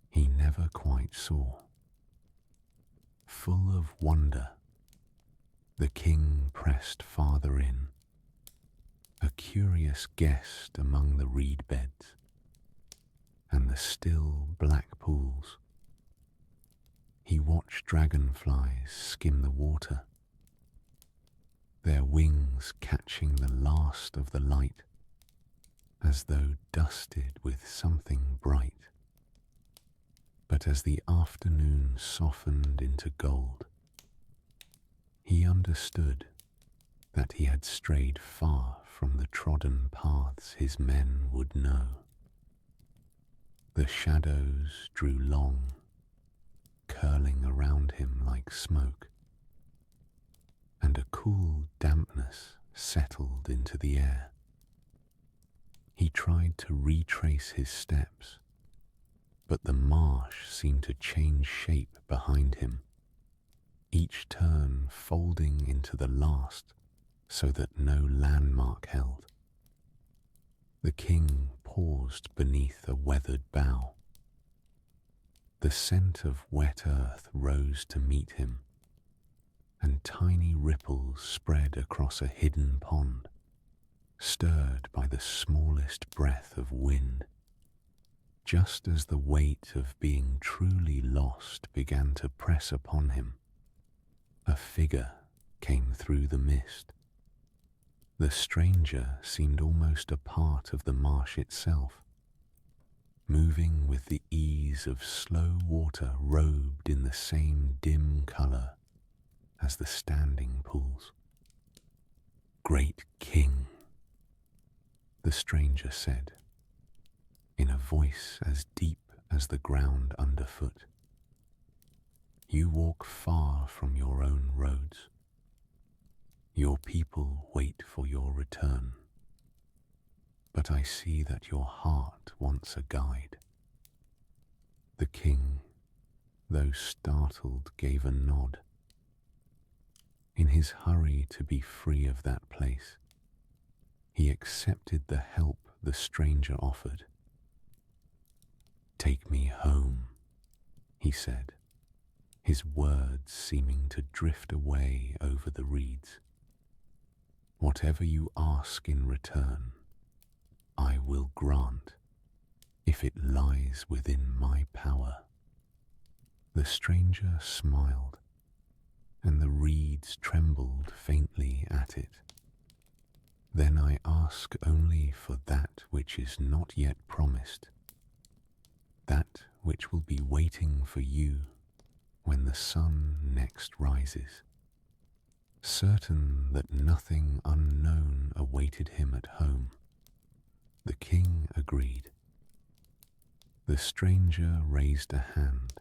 he never quite saw. Full of wonder, the king pressed farther in, a curious guest among the reed beds and the still black pools. He watched dragonflies skim the water, their wings catching the last of the light as though dusted with something bright. But as the afternoon softened into gold, he understood that he had strayed far from the trodden paths his men would know. The shadows drew long, curling around him like smoke, and a cool dampness settled into the air. He tried to retrace his steps, but the marsh seemed to change shape behind him, each turn folding into the last so that no landmark held. The king paused beneath a weathered bough. The scent of wet earth rose to meet him, and tiny ripples spread across a hidden pond, stirred by the smallest breath of wind. Just as the weight of being truly lost began to press upon him, a figure came through the mist. The stranger seemed almost a part of the marsh itself, moving with the ease of slow water robed in the same dim colour as the standing pools. "Great King," the stranger said, in a voice as deep as the ground underfoot, "you walk far from your own roads. Your people wait for your return, but I see that your heart wants a guide." The king, though startled, gave a nod. In his hurry to be free of that place, he accepted the help the stranger offered. "Take me home," he said, his words seeming to drift away over the reeds. "Whatever you ask in return, I will grant, if it lies within my power." The stranger smiled, and the reeds trembled faintly at it. "Then I ask only for that which is not yet promised, that which will be waiting for you when the sun next rises." Certain that nothing unknown awaited him at home, the king agreed. The stranger raised a hand.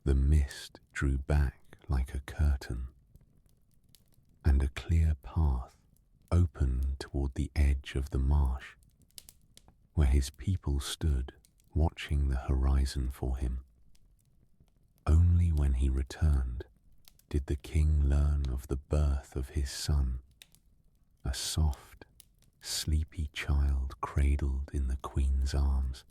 The mist drew back like a curtain, and a clear path opened toward the edge of the marsh, where his people stood watching the horizon for him. Only when he returned did the king learn of the birth of his son, a soft, sleepy child cradled in the queen's arms,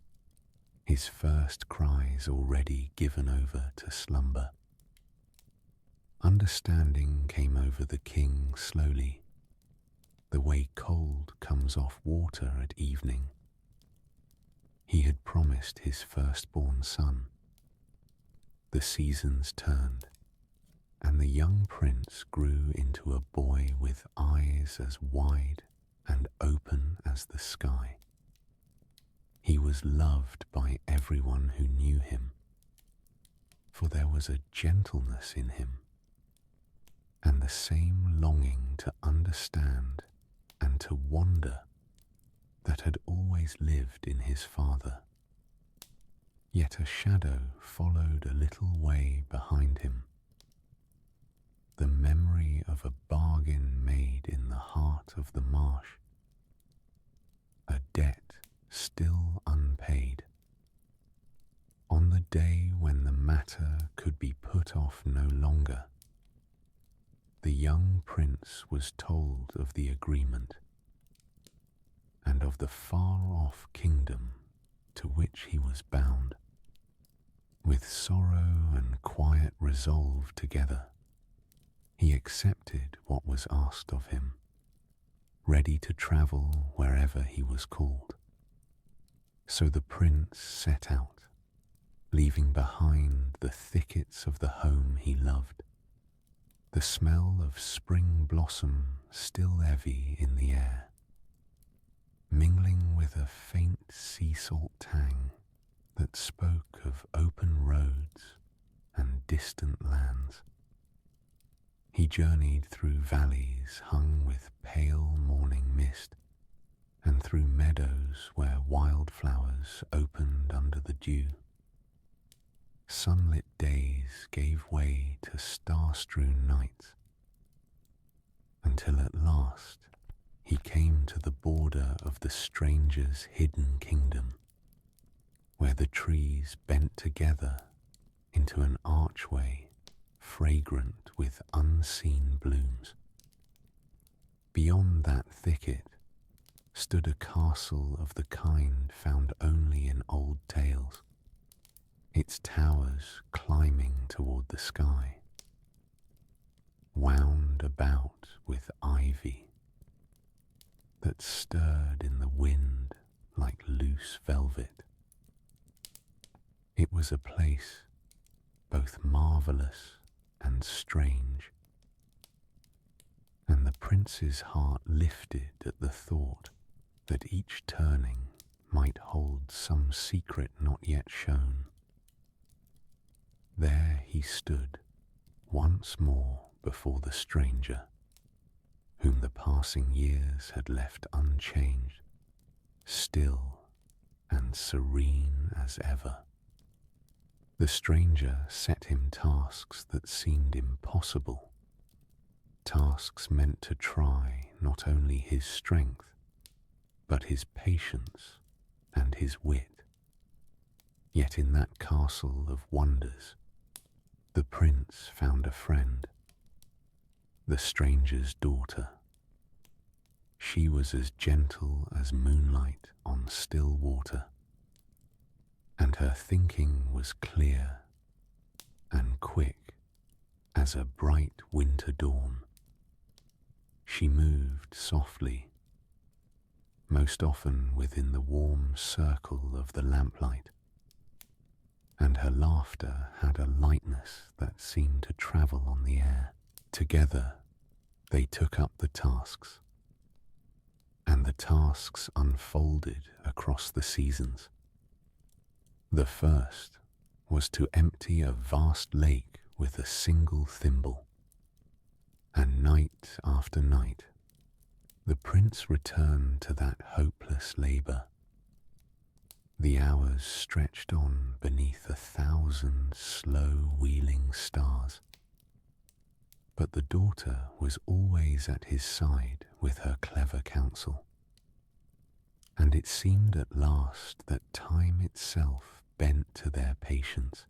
his first cries already given over to slumber. Understanding came over the king slowly, the way cold comes off water at evening. He had promised his firstborn son. The seasons turned, and the young prince grew into a boy with eyes as wide and open as the sky. He was loved by everyone who knew him, for there was a gentleness in him, and the same longing to understand and to wonder that had always lived in his father. Yet a shadow followed a little way behind him, the memory of a bargain made in the heart of the marsh, a debt still unpaid. On the day when the matter could be put off no longer, the young prince was told of the agreement and of the far-off kingdom to which he was bound. With sorrow and quiet resolve together, he accepted what was asked of him, ready to travel wherever he was called. So the prince set out, leaving behind the thickets of the home he loved, the smell of spring blossom still heavy in the air, mingling with a faint sea salt tang that spoke of open roads and distant lands. He journeyed through valleys hung with pale morning mist, and through meadows where wildflowers opened under the dew. Sunlit days gave way to star-strewn nights, until at last he came to the border of the stranger's hidden kingdom, where the trees bent together into an archway fragrant with unseen blooms. Beyond that thicket stood a castle of the kind found only in old tales, its towers climbing toward the sky, wound about with ivy that stirred in the wind like loose velvet. It was a place both marvelous and strange, and the prince's heart lifted at the thought that each turning might hold some secret not yet shown. There he stood once more before the stranger, whom the passing years had left unchanged, still and serene as ever. The stranger set him tasks that seemed impossible, tasks meant to try not only his strength, but his patience and his wit. Yet in that castle of wonders, the prince found a friend, the stranger's daughter. She was as gentle as moonlight on still water, and her thinking was clear and quick as a bright winter dawn. She moved softly, most often within the warm circle of the lamplight, and her laughter had a lightness that seemed to travel on the air. Together they took up the tasks, and the tasks unfolded across the seasons. The first was to empty a vast lake with a single thimble, and night after night the prince returned to that hopeless labour. The hours stretched on beneath 1,000 slow wheeling stars, but the daughter was always at his side with her clever counsel, and it seemed at last that time itself bent to their patience,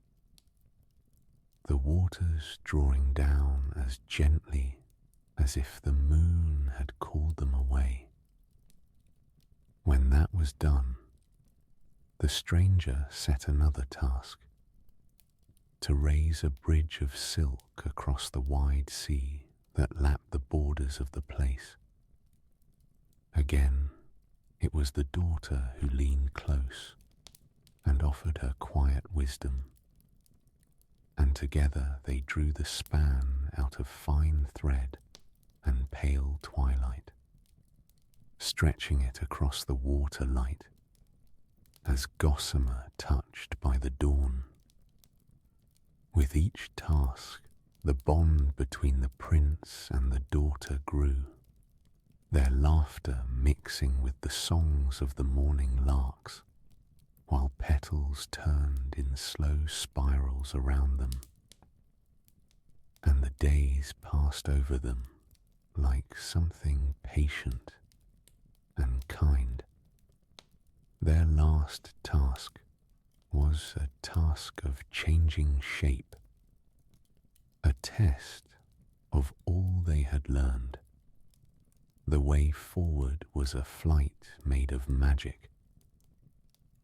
the waters drawing down as gently as if the moon had called them away. When that was done, the stranger set another task, to raise a bridge of silk across the wide sea that lapped the borders of the place. Again, it was the daughter who leaned close and offered her quiet wisdom, and together they drew the span out of fine thread and pale twilight, stretching it across the water light as gossamer touched by the dawn. With each task, the bond between the prince and the daughter grew, their laughter mixing with the songs of the morning larks, while petals turned in slow spirals around them, and the days passed over them like something patient and kind. Their last task was a task of changing shape, a test of all they had learned. The way forward was a flight made of magic,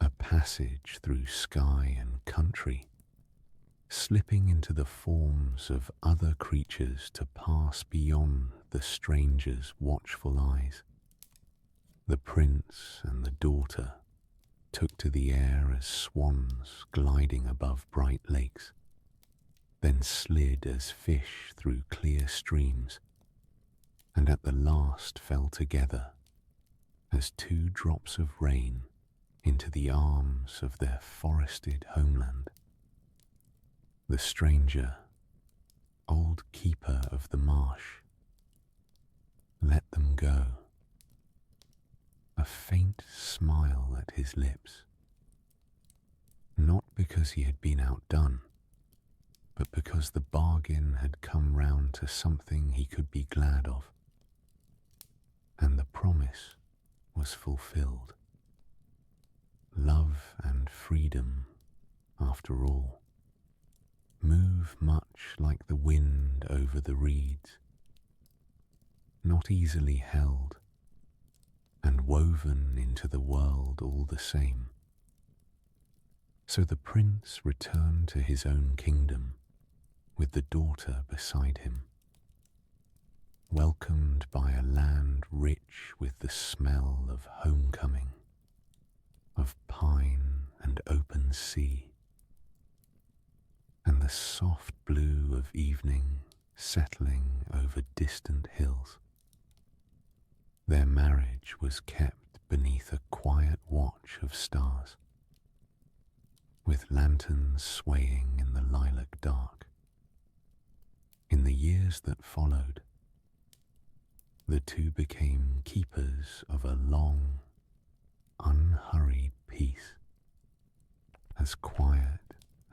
a passage through sky and country, slipping into the forms of other creatures to pass beyond the stranger's watchful eyes. The prince and the daughter took to the air as swans gliding above bright lakes, then slid as fish through clear streams, and at the last fell together as two drops of rain into the arms of their forested homeland. The stranger, old keeper of the marsh, let them go, a faint smile at his lips, not because he had been outdone, but because the bargain had come round to something he could be glad of, and the promise was fulfilled. Love and freedom, after all, move much like the wind over the reeds, not easily held, and woven into the world all the same. So the prince returned to his own kingdom with the daughter beside him, welcomed by a land rich with the smell of homecoming, of pine and open sea, and the soft blue of evening settling over distant hills. Their marriage was kept beneath a quiet watch of stars, with lanterns swaying in the lilac dark. In the years that followed, the two became keepers of a long, unhurried peace, as quiet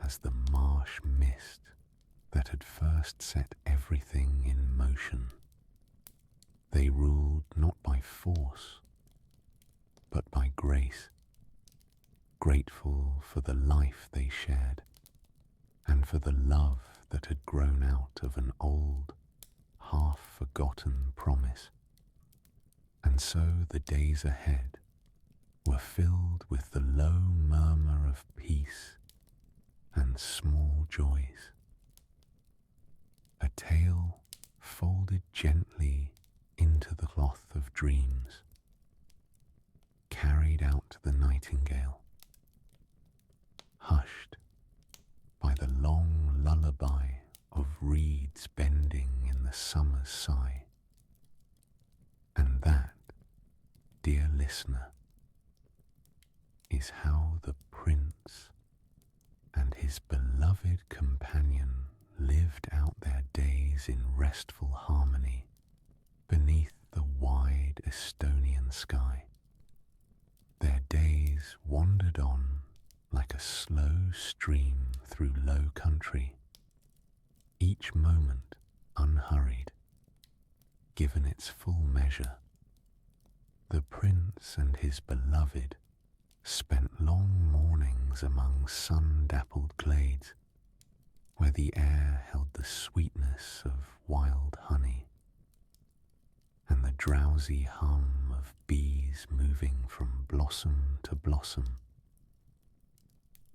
as the marsh mist that had first set everything in motion. They ruled not by force, but by grace, grateful for the life they shared, and for the love that had grown out of an old, half-forgotten promise. And so the days ahead were filled with the low murmur of peace and small joys. A tale folded gently into the cloth of dreams, carried out the nightingale, hushed by the long lullaby of reeds bending in the summer's sigh. And that, dear listener, is how the prince and his beloved companion lived out their days in restful harmony beneath the wide Estonian sky. Their days wandered on like a slow stream through low country, each moment unhurried, given its full measure. The prince and his beloved spent long mornings among sun-dappled glades, where the air held the sweetness of wild honey, and the drowsy hum of bees moving from blossom to blossom.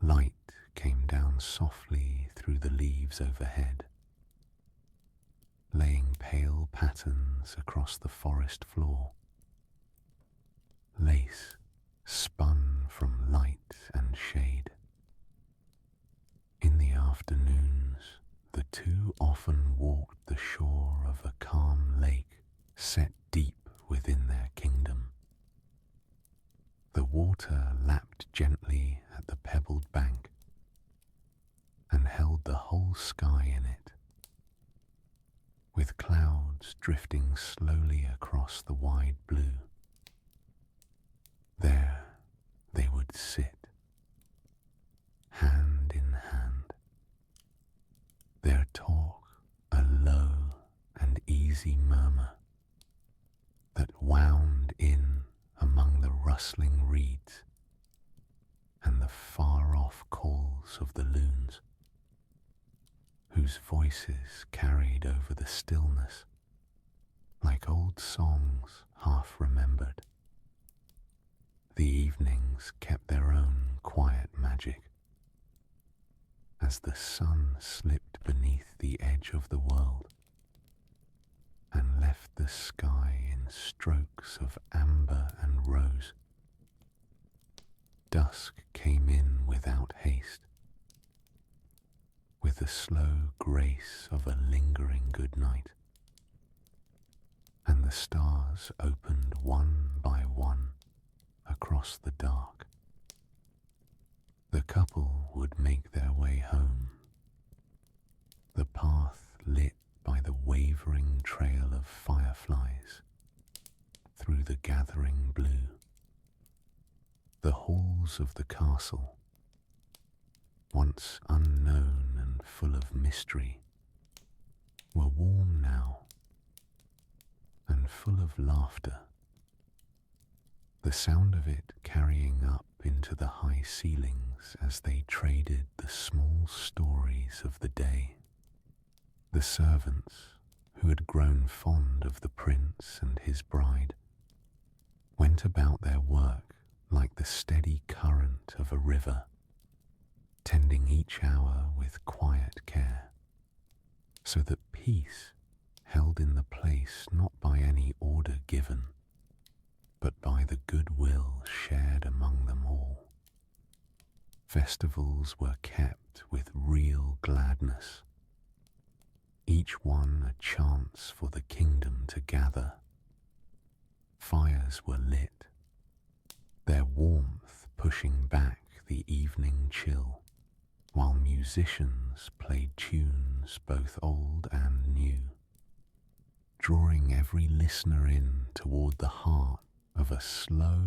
Light came down softly through the leaves overhead, laying pale patterns across the forest floor. Lace spun from light and shade. In the afternoons, the two often walked the shore of a calm lake set deep within their kingdom. The water lapped gently at the pebbled bank and held the whole sky in it, with clouds drifting slowly across the wide blue. There they would sit, hand in hand, their talk a low and easy murmur that wound in among the rustling reeds and the far-off calls of the loons, whose whose voices carried over the stillness like old songs half remembered. The evenings kept their own quiet magic. As the sun slipped beneath the edge of the world and left the sky in strokes of amber and rose, dusk came in without haste, with the slow grace of a lingering good night, and the stars opened one by one across the dark. The couple would make their way home, the path lit by the wavering trail of fireflies through the gathering blue. The halls of the castle, once unknown and full of mystery, were warm now and full of laughter, the sound of it carrying up into the high ceilings as they traded the small stories of the day. The servants, who had grown fond of the prince and his bride, went about their work like the steady current of a river, tending each hour with quiet care, so that peace held in the place not by any order given, but by the goodwill shared among them all. Festivals were kept with real gladness, each one a chance for the kingdom to gather. Fires were lit, their warmth pushing back the evening chill, while musicians played tunes both old and new, drawing every listener in toward the heart of a slow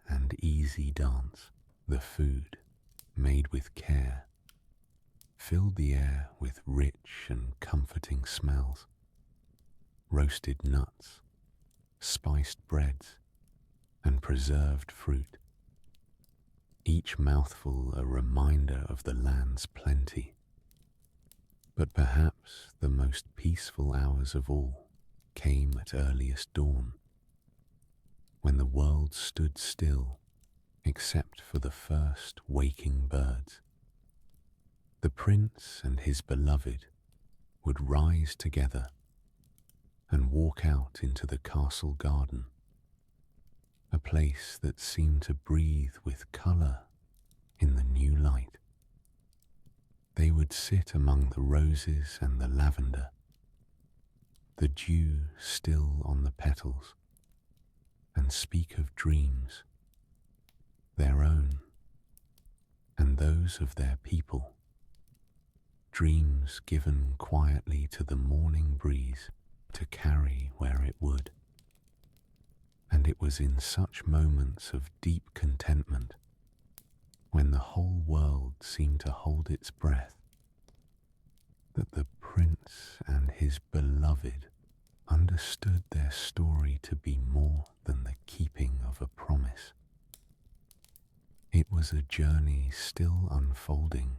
and easy dance. The food, made with care, filled the air with rich and comforting smells. Roasted nuts, spiced breads, and preserved fruit, each mouthful a reminder of the land's plenty. But perhaps the most peaceful hours of all came at earliest dawn, when the world stood still except for the first waking birds. The prince and his beloved would rise together and walk out into the castle garden, a place that seemed to breathe with colour in the new light. They would sit among the roses and the lavender, the dew still on the petals, and speak of dreams, their own and those of their people, dreams given quietly to the morning breeze to carry where it would. And it was in such moments of deep contentment, when the whole world seemed to hold its breath, that the prince and his beloved understood their story to be more than the keeping of a promise. It was a journey still unfolding,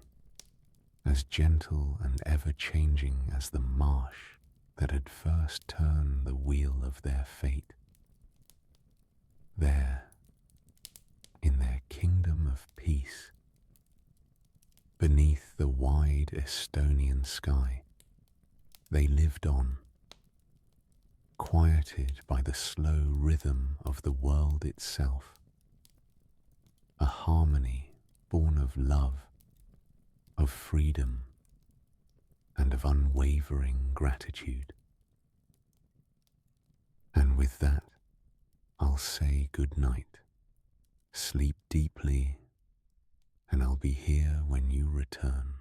as gentle and ever-changing as the marsh that had first turned the wheel of their fate. There, in their kingdom of peace, beneath the wide Estonian sky, they lived on, quieted by the slow rhythm of the world itself, a harmony born of love, of freedom, and of unwavering gratitude. And with that, I'll say good night. Sleep deeply, and I'll be here when you return.